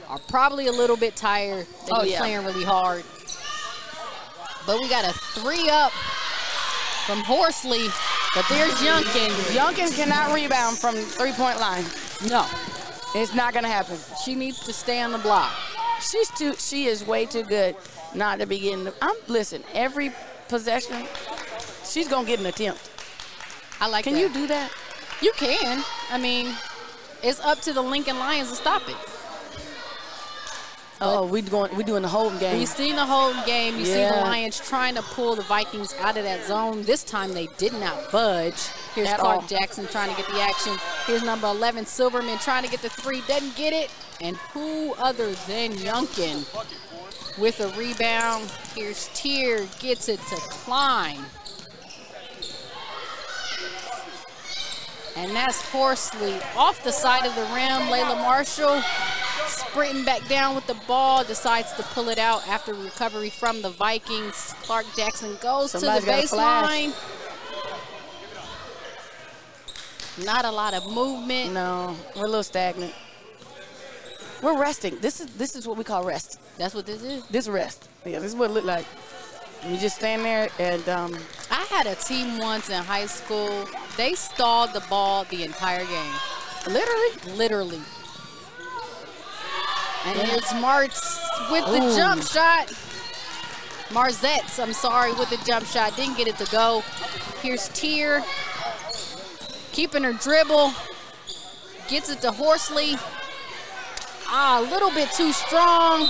are probably a little bit tired. They've been playing really hard. But we got a 3-up from Horsley. But there's Youngkin. Youngkin cannot rebound from three-point line. No. It's not going to happen. She needs to stay on the block. She is way too good not to be getting listen, every possession, she's going to get an attempt. I like Can that. you do that? You can. I mean, it's up to the Lincoln Lions to stop it. Oh, we doing the Holden game. You've seen the Holden game. You see the Lions trying to pull the Vikings out of that zone. This time they did not budge. Here's Clark Jackson trying to get the action. Here's number 11, Silverman, trying to get the 3. Doesn't get it. And who other than Youngkin with a rebound. Here's Teays, gets it to Klein. And that's Horsley off the side of the rim. Layla Marshall sprinting back down with the ball, decides to pull it out after recovery from the Vikings. Clark Jackson goes to the baseline. Not a lot of movement. No, we're a little stagnant. We're resting. This is what we call rest. That's what this is? This rest. Yeah, this is what it looked like. You just stand there and I had a team once in high school. They stalled the ball the entire game. Literally? Literally. And here's Martz with the jump shot. Marzetts, I'm sorry, with the jump shot. Didn't get it to go. Here's Teays. Keeping her dribble. Gets it to Horsley. A little bit too strong.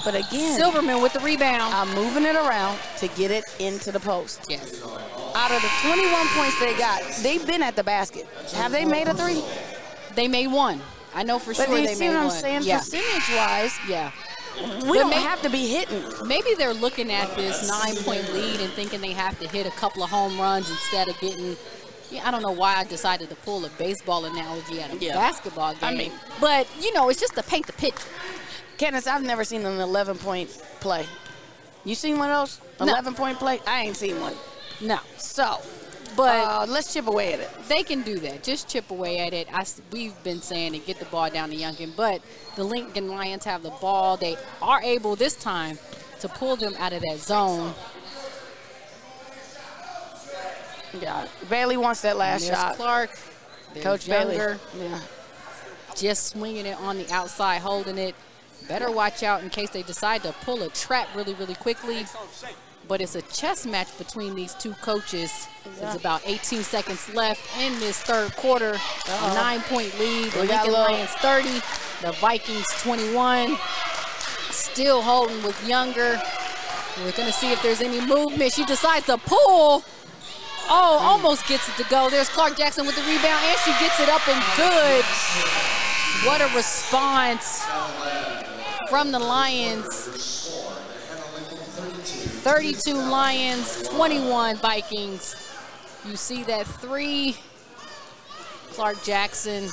But again, Silverman with the rebound. I'm moving it around to get it into the post. Yes. Out of the 21 points they got, they've been at the basket. Have they made a 3? They made 1. I know for sure they made 1. But you see what I'm saying? Yeah. Percentage-wise, we don't have to be hitting. Maybe they're looking at this 9-point lead and thinking they have to hit a couple of home runs instead of getting – I don't know why I decided to pull a baseball analogy at a basketball game. I mean, but, you know, it's just to paint the picture. Candace, I've never seen an 11-point play. You seen one of those? 11-point play? I ain't seen one. No. So, but let's chip away at it. They can do that. Just chip away at it. We've been saying to get the ball down to Youngkin, but the Lincoln Lions have the ball. They are able this time to pull them out of that zone. Yeah, Bailey wants that last shot. Clark. Coach Younger. Bailey. Yeah. Just swinging it on the outside, holding it. Better watch out in case they decide to pull a trap really, really quickly. But it's a chess match between these two coaches. There's about 18 seconds left in this third quarter. A 9-point lead. The Lincoln Lions 30. The Vikings 21. Still holding with Younger. We're going to see if there's any movement. She decides to pull. Oh, almost gets it to go. There's Clark Jackson with the rebound, and she gets it up and good. What a response from the Lions. 32 Lions, 21 Vikings. You see that 3. Clark Jackson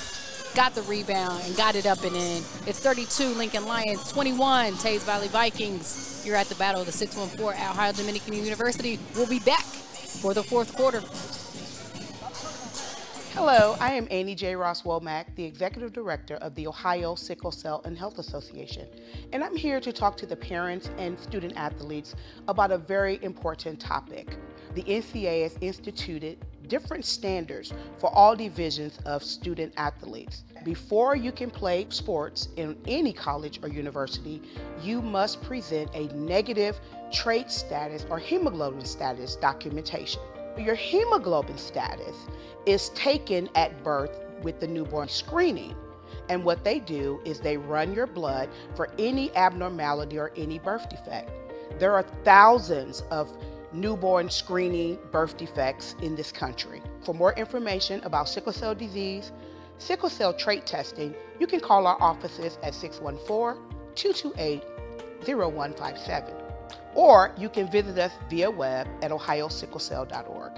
got the rebound and got it up and in. It's 32 Lincoln Lions, 21 Teays Valley Vikings. You're at the Battle of the 614 at Ohio Dominican University. We'll be back for the fourth quarter. Hello, I am Annie J. Ross Womack, the Executive Director of the Ohio Sickle Cell and Health Association, and I'm here to talk to the parents and student athletes about a very important topic. The NCAA has instituted different standards for all divisions of student athletes. Before you can play sports in any college or university, you must present a negative trait status or hemoglobin status documentation. Your hemoglobin status is taken at birth with the newborn screening. And what they do is they run your blood for any abnormality or any birth defect. There are thousands of newborn screening birth defects in this country. For more information about sickle cell disease, sickle cell trait testing, you can call our offices at 614-228-0157. Or you can visit us via web at ohiosicklecell.org.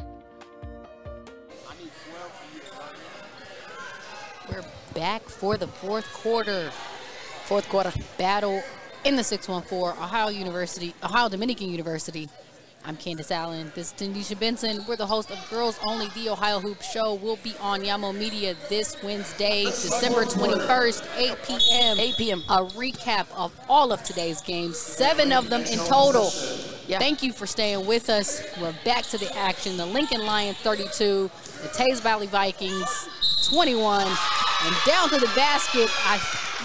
We're back for the fourth quarter. Fourth quarter. Battle In the 614, Ohio Dominican University. I'm Candace Allen. This is Tanisha Benson. We're the host of Girls Only, the Ohio Hoop Show. We'll be on Yamo Media this Wednesday, December 21st, 8 p.m. 8 p.m. A recap of all of today's games, 7 of them in total. Yeah. Thank you for staying with us. We're back to the action. The Lincoln Lions 32, the Teays Valley Vikings 21, and down to the basket, I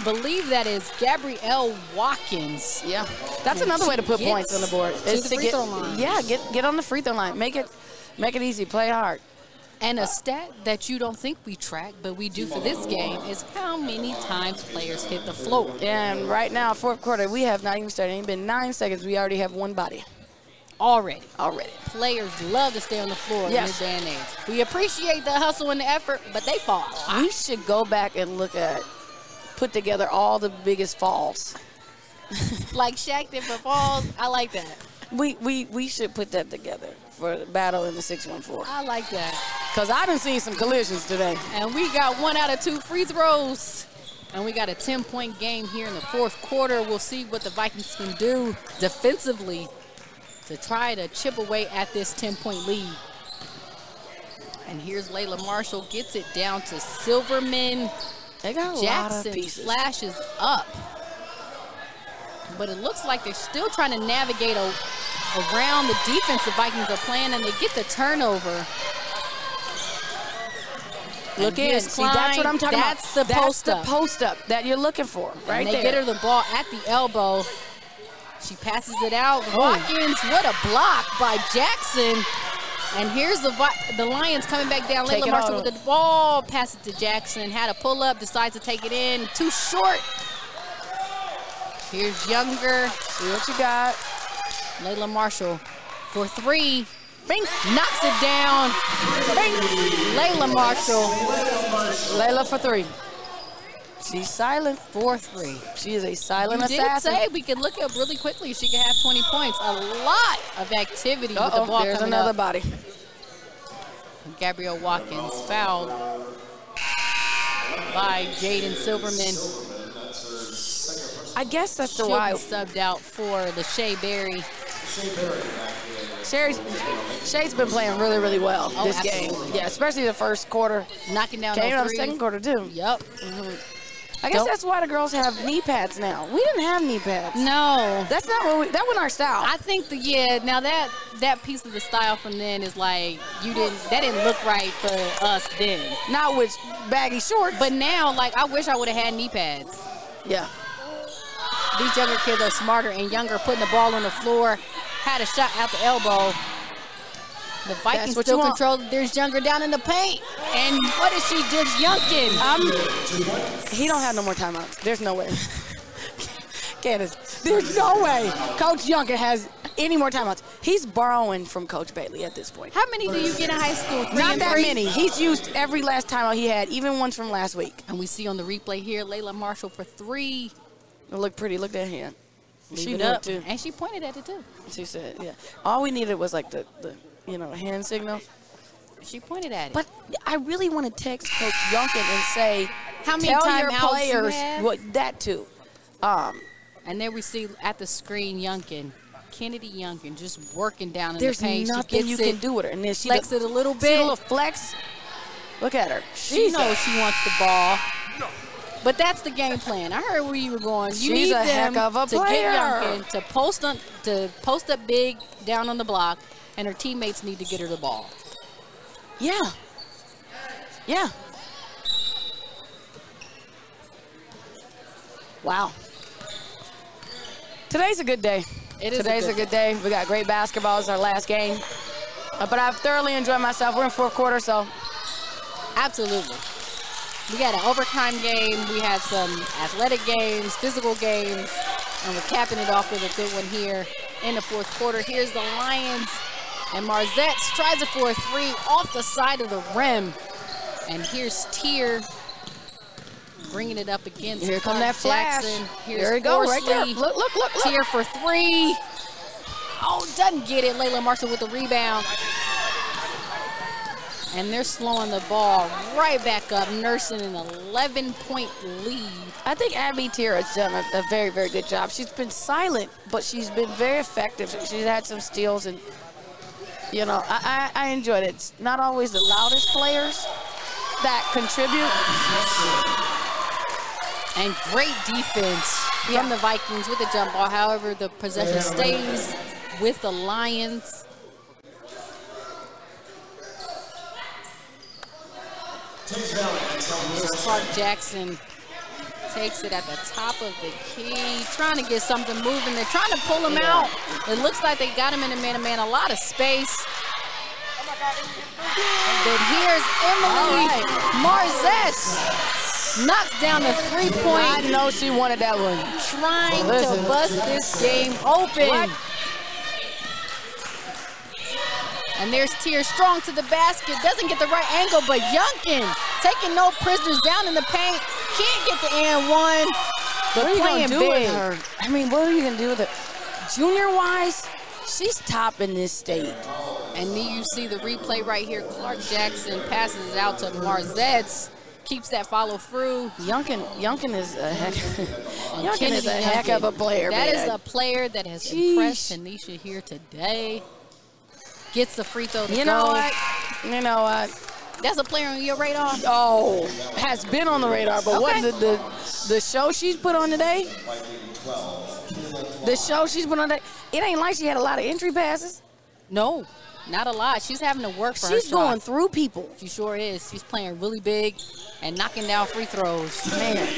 believe that is Gabrielle Watkins. Yeah, that's another way to put points on the board. To the free throw line. Yeah, get on the free throw line. Make it easy. Play hard. And a stat that you don't think we track, but we do for this game, is how many times players hit the floor. And right now, fourth quarter, we have not even started. It's been 9 seconds. We already have one body. Already. Players love to stay on the floor in this day and age. We appreciate the hustle and the effort, but they fall. We should go back and put together all the biggest falls. Like Shaq did for falls. I like that. We should put that together for the battle in the 614. I like that. Because I've been seeing some collisions today. And we got 1 out of 2 free throws. And we got a 10-point game here in the fourth quarter. We'll see what the Vikings can do defensively to try to chip away at this 10-point lead. And here's Layla Marshall, gets it down to Silverman. They got a lot of pieces. Flashes up. But it looks like they're still trying to navigate around the defense the Vikings are playing, and they get the turnover. Look in. See, that's what I'm talking about. That's the post up. That's the post up that you're looking for right there. They get her the ball at the elbow. She passes it out. Watkins, what a block by Jackson. And here's the Lions coming back down. Layla Marshall with the ball. Pass it to Jackson. Had a pull up. Decides to take it in. Too short. Here's Younger. See what you got. Layla Marshall for 3. Bing. Knocks it down. Bing. Layla Marshall. Layla for 3. She's silent. 4-3. She is a silent assassin. You did say we could look up really quickly. She could have 20 points. A lot of activity with the ball there's coming another up. body. Gabrielle Watkins fouled by Jaden Silverman. I guess that's the She'll why. be subbed out for Lachey Berry. Shay's been playing really, really well this absolutely. game. Yeah, especially the first quarter. Knocking down Came those out the threes. second quarter, too. Yep. I guess that's why the girls have knee pads now. We didn't have knee pads. No. That's not what that wasn't our style. I think now that piece of the style from then is like that didn't look right for us then. Not with baggy shorts. But now, like, I wish I would have had knee pads. Yeah. These younger kids are smarter and younger, putting the ball on the floor. Had a shot out the elbow. The Vikings still control. There's Younger down in the paint. And what is she did, Youngkin? He don't have no more timeouts. There's no way. Candace, there's no way Coach Youngkin has any more timeouts. He's borrowing from Coach Bailey at this point. How many do you get in high school? Not that many. He's used every last timeout he had, even ones from last week. And we see on the replay here, Layla Marshall for 3. It looked pretty. Look at that hand. She up too. And she pointed at it too. She said, yeah. All we needed was like the hand signal. She pointed at it. But I really want to text Coach Youngkin and say, how many tell your players what that too. And there we see at the screen Kennedy Youngkin just working down in the paint. There's nothing you can do with her. And then she flex it a little bit. See a little flex. Look at her. She knows she wants the ball. But that's the game plan. I heard where you were going. You need a heck of a player. Get Youngkin to post up big down on the block, and her teammates need to get her the ball. Yeah. Yeah. Wow. Today's a good day. Today's a good day. We got great basketball. It's our last game. But I've thoroughly enjoyed myself. We're in fourth quarter, so. Absolutely. We got an overtime game. We have some athletic games, physical games, and we're capping it off with a good one here in the fourth quarter. Here's the Lions, and Marzette tries it for a 3 off the side of the rim. And here's Teays bringing it up against Here come that flash. Jackson. Here's there we go, right there. Look. Teays for 3. Oh, doesn't get it. Layla Marshall with the rebound. And they're slowing the ball right back up, nursing an 11-point lead. I think Abby Tier has done a very, very good job. She's been silent, but she's been very effective. She's had some steals, and, you know, I enjoyed it. It's not always the loudest players that contribute. And great defense from the Vikings with the jump ball. However, the possession stays with the Lions. Clark Jackson takes it at the top of the key, trying to get something moving. They're trying to pull him out. It looks like they got him in a man-to-man, a lot of space. And then here's Emily Marzette. Knocks down the three-point. I know she wanted that one. Trying to bust this game open. What? And there's Teays strong to the basket. Doesn't get the right angle, but Youngkin taking no prisoners down in the paint. Can't get the and one. But what are you playing gonna do big. with her? I mean, what are you going to do with her? Junior-wise, she's top in this state. And then you see the replay right here. Clark Jackson passes it out to Marzette. Keeps that follow through. Youngkin is a heck. Youngkin is a heck of a player. That man. is a player that has impressed Tanisha here today. Gets the free throw to You go. know what? You know what? That's a player on your radar. Oh, has been on the radar, but what the show she's put on today? The show she's put on today. It ain't like she had a lot of entry passes. No. Not a lot. She's having to work for her She's going shot. through people. She sure is. She's playing really big and knocking down free throws. Man.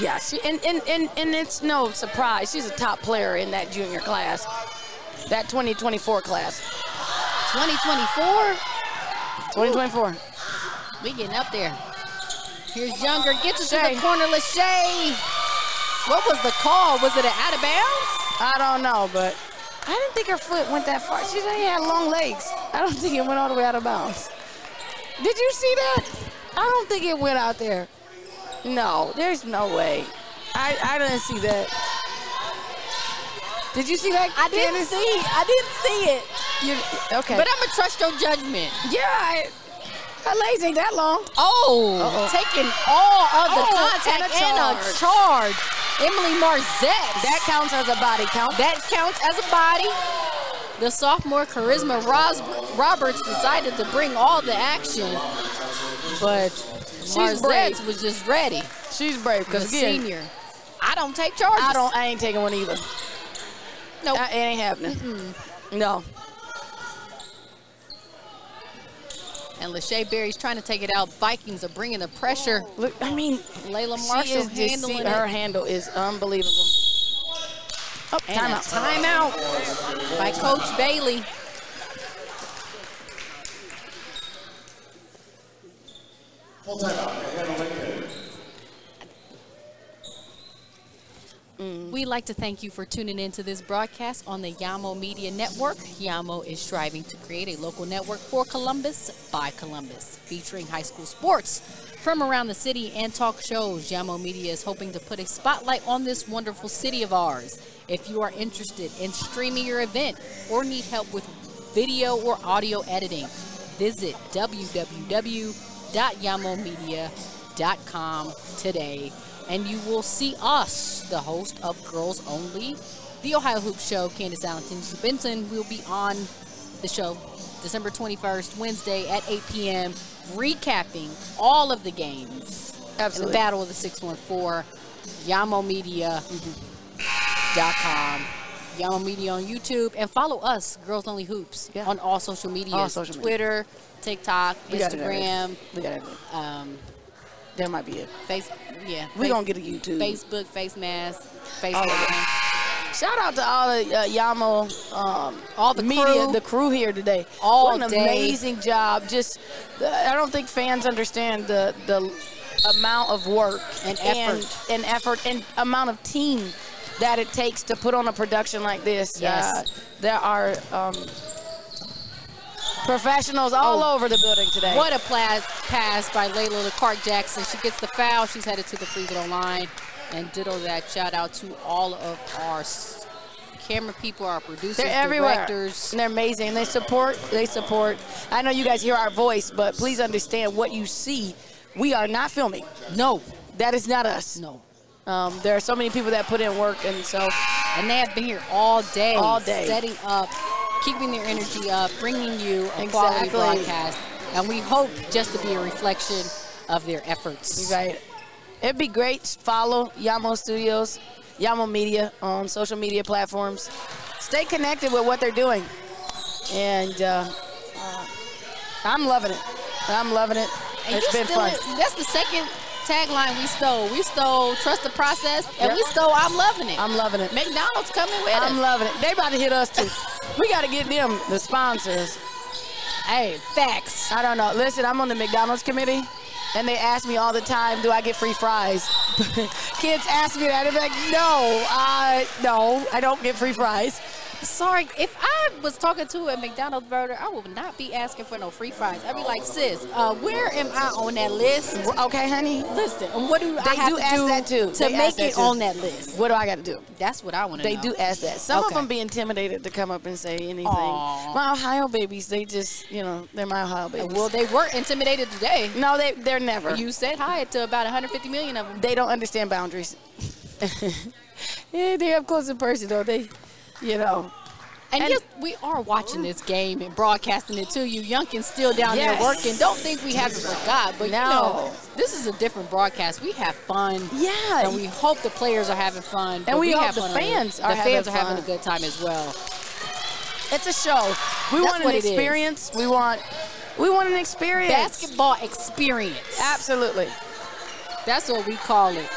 Yeah, and it's no surprise. She's a top player in that junior class, that 2024 class. 2024? 2024. We getting up there. Here's Younger. Gets it to the corner. Lachey. What was the call? Was it an out of bounds? I don't know, but I didn't think her foot went that far. She had long legs. I don't think it went all the way out of bounds. Did you see that? I don't think it went out there. No, there's no way. I didn't see that. Did you see that? I didn't see it. Okay. But I'm going to trust your judgment. Yeah, her legs ain't that long. Oh, taking all of the contact and a charge. Emily Marzette. That counts as a body count. That counts as a body. The sophomore Charisma Roberts decided to bring all the action, but Marzette was just ready. She's brave because senior. I don't take charges. I ain't taking one either. Nope. It ain't happening. No. And Lachey Berry's trying to take it out. Vikings are bringing the pressure. Look, I mean, Layla Marshall handling it. Her handle is unbelievable. Oh, and timeout by Coach Bailey. Full timeout. We'd like to thank you for tuning in to this broadcast on the Yamo Media Network. Yamo is striving to create a local network for Columbus by Columbus, featuring high school sports from around the city and talk shows. Yamo Media is hoping to put a spotlight on this wonderful city of ours. If you are interested in streaming your event or need help with video or audio editing, visit www.yamomedia.com today. And you will see us, the host of Girls Only, the Ohio Hoop Show. Candace Allen, Tinsley Benson will be on the show December 21st, Wednesday at 8 p.m., recapping all of the games. Absolutely. In the Battle of the 614, YamoMedia.com. Yamo Media on YouTube. And follow us, Girls Only Hoops, on all social media. Twitter, TikTok, Instagram. We got it. That might be it. We're going to get a YouTube. Facebook, Face Mask, Facebook. Shout out to all the Yamo, all the media, the crew here today. What an amazing job. Just, I don't think fans understand the amount of work and effort and amount of team that it takes to put on a production like this. Yes. There are professionals all over the building today. What a pass by Layla to Clark Jackson. She gets the foul. She's headed to the free throw line. And ditto that. Shout out to all of our camera people, our producers, they're everywhere. directors. And they're amazing. They support. I know you guys hear our voice, but please understand what you see. We are not filming. No. That is not us. No. There are so many people that put in work, and they have been here all day. All day. Setting up, keeping their energy up, bringing you a quality broadcast. And we hope just to be a reflection of their efforts. Right. It'd be great. Follow Yamo Studios, Yamo Media on social media platforms. Stay connected with what they're doing. And I'm loving it. And it's been fun. That's the second tagline we stole. We stole trust the process, and we stole I'm loving it. I'm loving it. McDonald's coming with us. I'm loving it. They about to hit us too. We got to get them, the sponsors. Hey, facts. I don't know. Listen, I'm on the McDonald's committee, and they ask me all the time, do I get free fries? Kids ask me that. They're like, no, I don't get free fries. Sorry, if I was talking to a McDonald's voter, I would not be asking for no free fries. I'd be like, sis, where am I on that list? Okay, honey. Listen, what do I have to do to make it on that list? What do I got to do? That's what I want to know. They do ask that. Some of them be intimidated to come up and say anything. Aww. My Ohio babies, they just, they're my Ohio babies. Well, they were intimidated today. No, they're never. You said hi to about 150 million of them. They don't understand boundaries. Yeah, they're up close in person, though. They, And yes, we are watching this game and broadcasting it to you. Youngkin's still down there working. Don't think we haven't forgot, but this is a different broadcast. We have fun. Yeah. And we hope the players are having fun. And we hope the fans are having a good time as well. It's a show. We want an experience. We want an experience. Basketball experience. Absolutely. That's what we call it.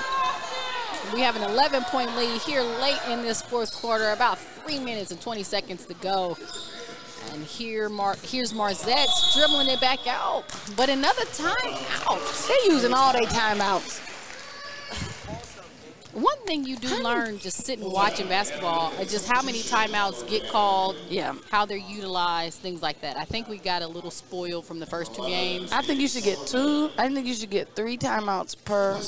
We have an 11-point lead here late in this fourth quarter, about 3 minutes and 20 seconds to go. And here's Marzette's dribbling it back out. But another timeout. They're using all their timeouts. One thing you do learn just sitting watching basketball is just how many timeouts get called, how they're utilized, things like that. I think we got a little spoiled from the first 2 games. I think you should get 2. I think you should get 3 timeouts per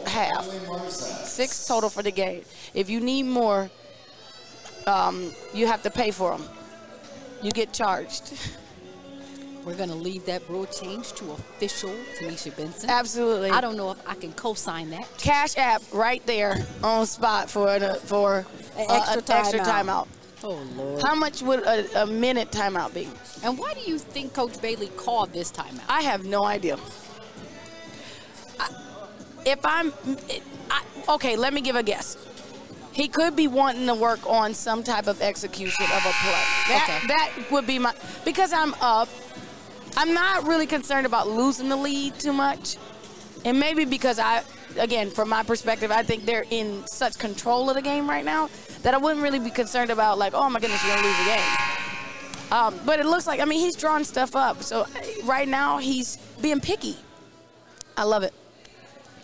half. 6 total for the game. If you need more, you have to pay for them. You get charged. We're going to leave that rule change to official Tanisha Benson. Absolutely. I don't know if I can co-sign that. Cash app right there on spot for an extra timeout. Oh, Lord. How much would a minute timeout be? And why do you think Coach Bailey called this timeout? I have no idea. Okay, let me give a guess. He could be wanting to work on some type of execution of a play. That would be because I'm up. I'm not really concerned about losing the lead too much. And maybe because again, from my perspective, I think they're in such control of the game right now that I wouldn't really be concerned about like, oh my goodness, you're gonna lose the game. But it looks like, he's drawing stuff up. So right now he's being picky. I love it.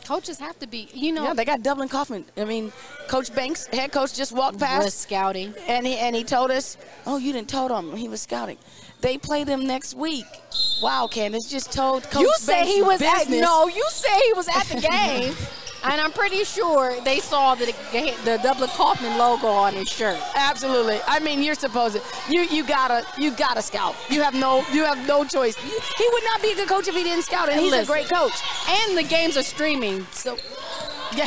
Coaches have to be, Yeah, they got Dublin Kaufman. Coach Banks, head coach, just walked past. Was scouting. And he told us, oh, you didn't tell him he was scouting. They play them next week. Wow, Candace just told Coach Banks he was you say he was at the game. And I'm pretty sure they saw the Dublin Kaufman logo on his shirt. Absolutely. You're supposed to. You gotta scout. You have no choice. He would not be a good coach if he didn't scout, and he's a great coach. And the games are streaming, so yeah.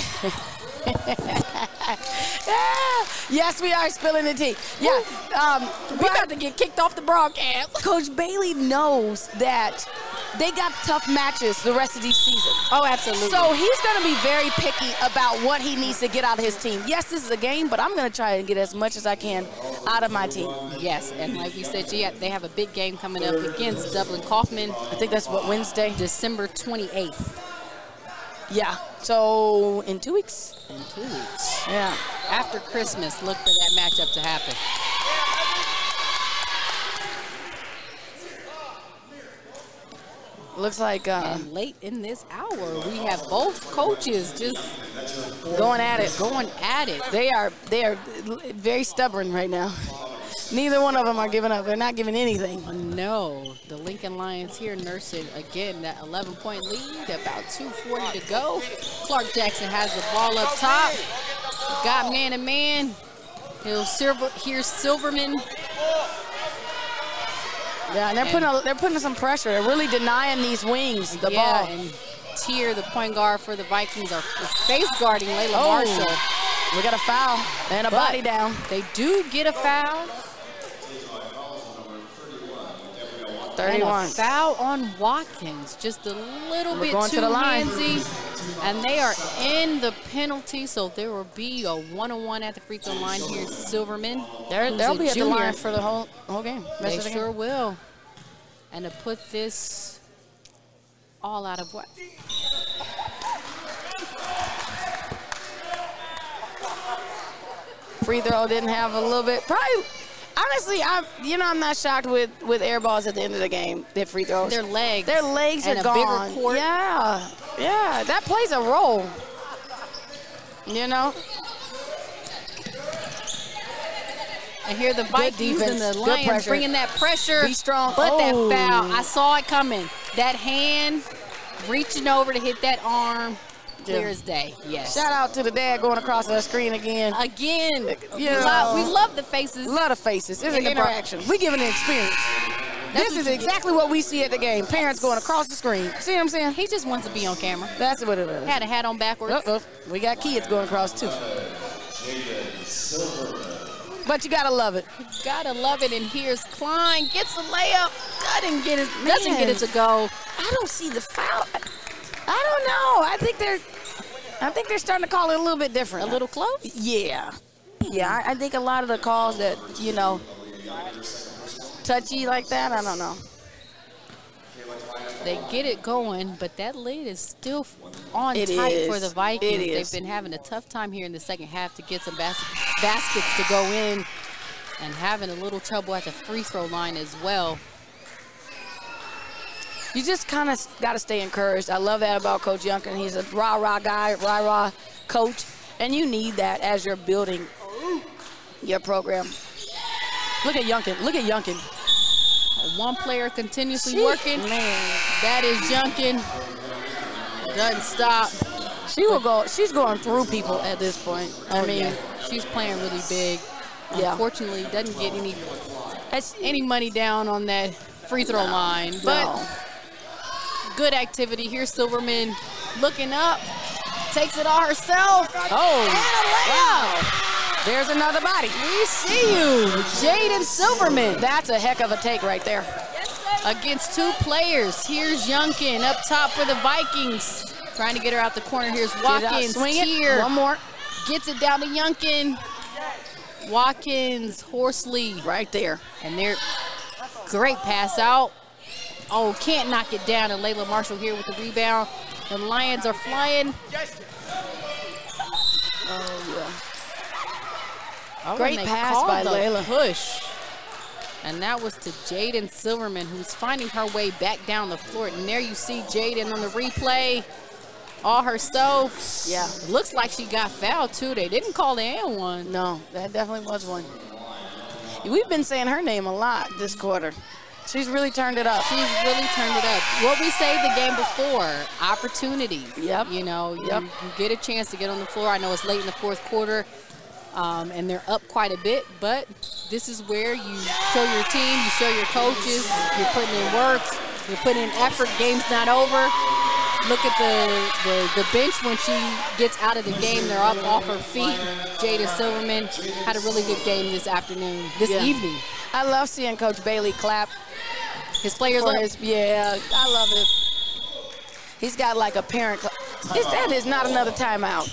Yes, we are spilling the tea. Yeah, we about to get kicked off the broadcast. Coach Bailey knows that they got tough matches the rest of the season. Oh, absolutely. So he's going to be very picky about what he needs to get out of his team. Yes, this is a game, but I'm going to try and get as much as I can out of my team. Yes, and like we said, they have a big game coming up against Dublin Kaufman. I think that's Wednesday? December 28th. Yeah, so in 2 weeks? In 2 weeks. Yeah. After Christmas, look for that matchup to happen. Looks like and late in this hour, we have both coaches just going at it. They are very stubborn right now. Neither one of them are giving up. They're not giving anything. No. The Lincoln Lions here nursing, again, that 11-point lead, about 2:40 to go. Clark Jackson has the ball up top. Got man-to-man. Here's Silverman. Yeah, and they're putting some pressure. They're really denying these wings the ball. And Teays, the point guard for the Vikings, is face guarding Layla Marshall. We got a foul and a body down. They do get a foul. 31. And a foul on Watkins. Just a little bit going too to the line. handsy. And they are in the penalty, so there will be a 1-on-1 at the free throw line. Here's Silverman. They'll be at the line for the whole game. They sure will. And to put this all out of what? Free throw didn't have a little bit. Probably, honestly, I'm not shocked with air balls at the end of the game. Their free throws. Their legs. Their legs and are a gone. Bigger court. Yeah, that plays a role. You know. And here the Vikings and the Lions bringing that pressure. Be strong. But that foul, I saw it coming. That hand reaching over to hit that arm. Clear as day, yes. Shout out to the dad going across the screen again. Again, you know, we love the faces. Love the faces. It's an interaction. We giving the experience. This is exactly what we see at the game. Parents going across the screen. See what I'm saying? He just wants to be on camera. That's what it is. Had a hat on backwards. We got kids going across too. But you gotta love it. You gotta love it. And here's Klein, gets the layup, doesn't get it to go. I don't see the foul. I don't know. I think they're starting to call it a little bit different. A little close? Yeah. Yeah, I think a lot of the calls that, you know, touchy like that, I don't know. They get it going, but that lead is still on tight for the Vikings. They've been having a tough time here in the second half to get some baskets to go in, and having a little trouble at the free throw line as well. You just kind of got to stay encouraged. I love that about Coach Youngkin. He's a rah-rah guy, rah-rah coach, and you need that as you're building your program. Look at Youngkin. Look at Youngkin. One player continuously working. Man, that is Youngkin. Doesn't stop. She will go. She's going through people at this point. I mean, she's playing really big. Yeah. Unfortunately, doesn't get any money down on that free throw line. But good activity. Here's Silverman looking up. Takes it all herself. Oh. And a layup. Wow. There's another body. We see you, Jaden Silverman. That's a heck of a take right there. Against two players. Here's Youngkin up top for the Vikings. Trying to get her out the corner. Here's Watkins. Swing it. Here. One more. Gets it down to Youngkin. Watkins, Horsley. Right there. And they're great pass out. Oh, can't knock it down. And Layla Marshall here with the rebound. The Lions are flying. Oh, yeah. Oh, great pass by Layla. Push. And that was to Jaden Silverman, who's finding her way back down the floor. And there you see Jaden on the replay. All herself. Yeah. Looks like she got fouled, too. They didn't call the and one. No, that definitely was one. We've been saying her name a lot this quarter. She's really turned it up. She's really turned it up. What we say the game before, opportunities. Yep. You know, you get a chance to get on the floor. I know it's late in the fourth quarter, and they're up quite a bit, but this is where you show your team, you show your coaches, you're putting in work, you're putting in effort. Game's not over. Look at the bench when she gets out of the game. They're up off her feet. Jada Silverman had a really good game this afternoon, this evening. I love seeing Coach Bailey clap his players up. Yeah, I love it. He's got like a parent clap. That is not another timeout.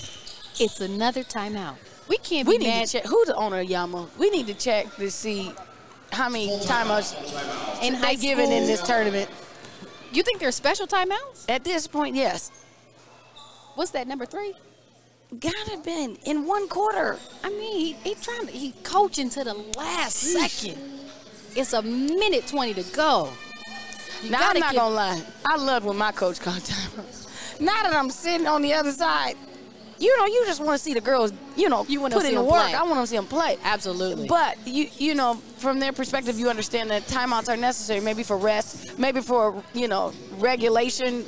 It's another timeout. We can't We be need mad. to check. Who's the owner of Yama? We need to check to see how many timeouts they given in this tournament. You think they're special timeouts? At this point, yes. What's that, number 3? Gotta been in one quarter. I mean, he coaching to the last second. It's a minute 20 to go. Now, I'm not gonna lie. I love when my coach called timeouts. Now that I'm sitting on the other side, you know, you just want to see the girls, you know, put in the work. I want to see them play. Absolutely. But, you know, from their perspective, you understand that timeouts are necessary, maybe for rest, maybe for, you know, regulation,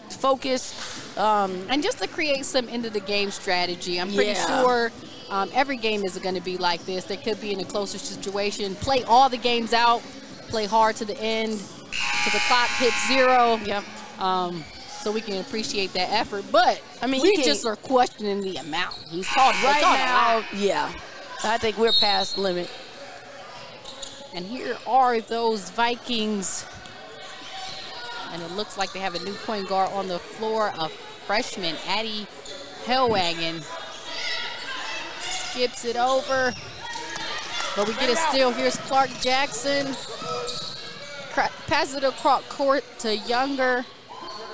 focus. And just to create some end-of-the-game strategy. I'm pretty sure Every game is going to be like this. They could be in a closer situation. Play all the games out. Play hard to the end. To the clock hits 0. Yep. So we can appreciate that effort. But I mean, we just are questioning the amount. He's called right now. a lot. Yeah, I think we're past limit. And here are those Vikings. And it looks like they have a new point guard on the floor, a freshman, Addie Hellwagon. Skips it over. But we get a steal. Here's Clark Jackson. Passes it across court to Younger.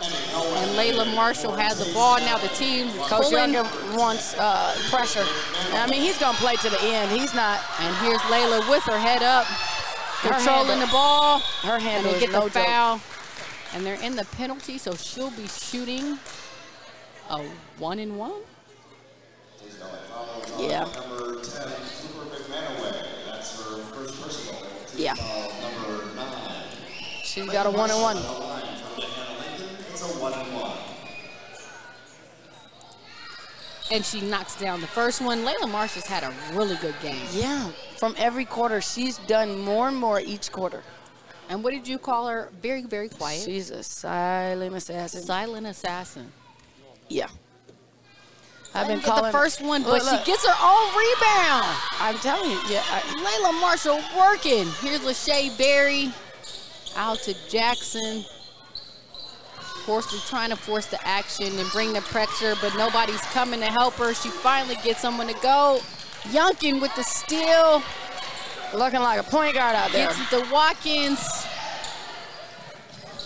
And Layla Marshall has the ball. Now the team Coach pulling. Younger wants pressure. I mean, he's going to play to the end. He's not. And here's Layla with her head up, controlling the ball. Her handle and they is get no the foul. joke. And they're in the penalty, so she'll be shooting a 1-and-1. Yeah. Yeah. She's got a 1-and-1. It's a 1-and-1. And she knocks down the first one. Layla Marshall's had a really good game. Yeah. From every quarter, she's done more and more each quarter. And what did you call her? Very, very quiet. She's a silent assassin. Silent assassin. Yeah. I've Didn't been calling get the first one, but look. she gets her own rebound. I'm telling you, yeah. Layla Marshall working. Here's Lachey Berry out to Jackson. Trying to force the action and bring the pressure, but nobody's coming to help her. She finally gets someone to go. Youngkin with the steal. Looking like a point guard out there. Gets it to Watkins.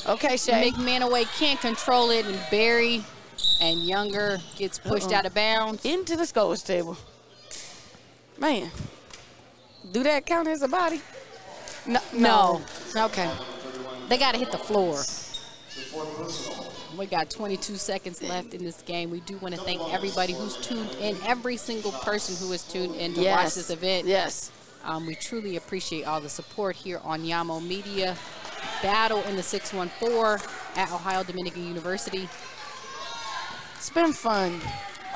Okay, Shay. McManaway can't control it, and Berry and Younger gets pushed out of bounds. Into the scores table. Man, do that count as a body? No. Okay. They got to hit the floor. We got 22 seconds left in this game. We do want to thank everybody who's tuned in, every single person who is tuned in to watch this event. Yes. We truly appreciate all the support here on Yamo Media. Battle in the 614 at Ohio Dominican University. It's been fun.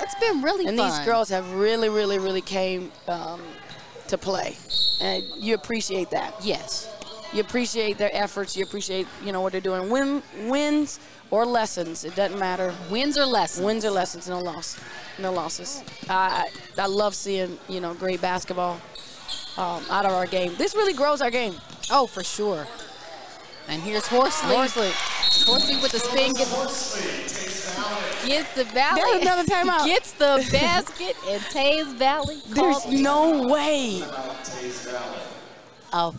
It's been really fun. And these girls have really came to play. And you appreciate that. Yes. You appreciate their efforts. You appreciate, what they're doing. Wins or lessons, it doesn't matter. Wins or lessons. Wins or lessons, no loss. No losses. I love seeing, great basketball out of our game. This really grows our game. Oh, for sure. And here's Horsley. Horsley with the spin. Gets the Valley. There's another timeout. Gets the basket, and Teays Valley. There's no way. A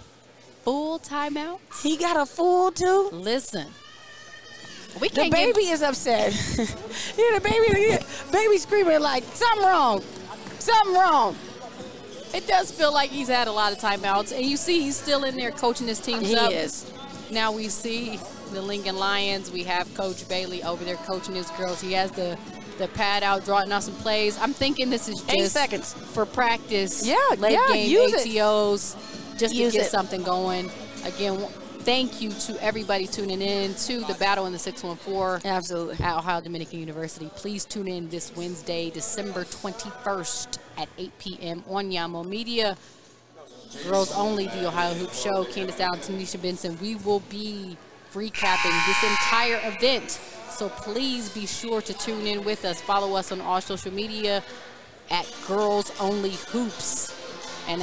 full timeout? He got a full too? Listen. The baby is upset. The baby screaming like, something wrong. Something wrong. It does feel like he's had a lot of timeouts. And you see he's still in there coaching his teams up. He is. Now we see the Lincoln Lions. We have Coach Bailey over there coaching his girls. He has the pad out, drawing out some plays. I'm thinking this is just 8 seconds for practice. Yeah, late game use ATOs, just use to get it. something going. Again, thank you to everybody tuning in to the Battle in the 614. Absolutely. At Ohio Dominican University. Please tune in this Wednesday, December 21st at 8 p.m. on Yamo Media. Girls Only, the Ohio Hoop Show. Candace Allen, Tanisha Benson. We will be recapping this entire event. So please be sure to tune in with us. Follow us on all social media at Girls Only Hoops. And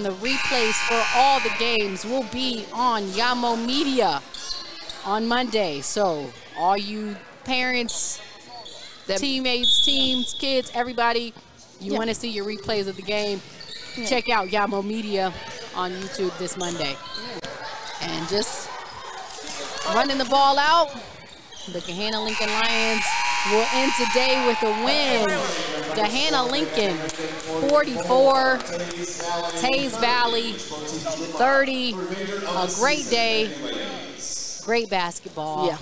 the replays for all the games will be on Yamo Media on Monday. So all you parents, teammates, teams, kids, everybody, you want to see your replays of the game, check out Yamo Media on YouTube this Monday. And just running the ball out, the Gahanna Lincoln Lions will end today with a win. Gahanna Lincoln 44, Teays Valley 30. A great day, great basketball. Yeah.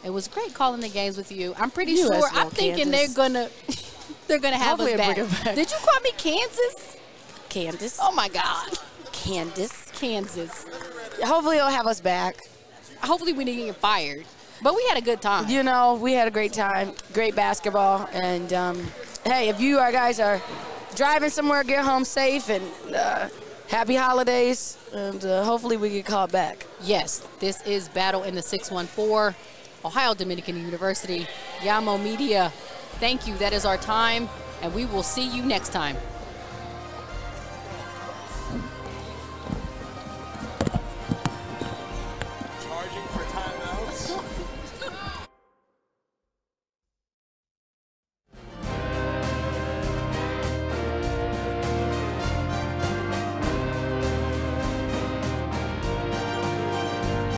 It was great calling the games with you. I'm pretty You sure. as well, I'm thinking Kansas. they're gonna have Hopefully us they'll bring back. it back. Did you call me Kansas? Candace. Oh my God, Candace. Kansas. Hopefully they'll have us back. Hopefully we didn't get fired. But we had a good time. You know, we had a great time, great basketball. And, hey, if you guys are driving somewhere, get home safe, and happy holidays. And hopefully we get called back. Yes, this is Battle in the 614, Ohio Dominican University, Yamo Media. Thank you. That is our time, and we will see you next time.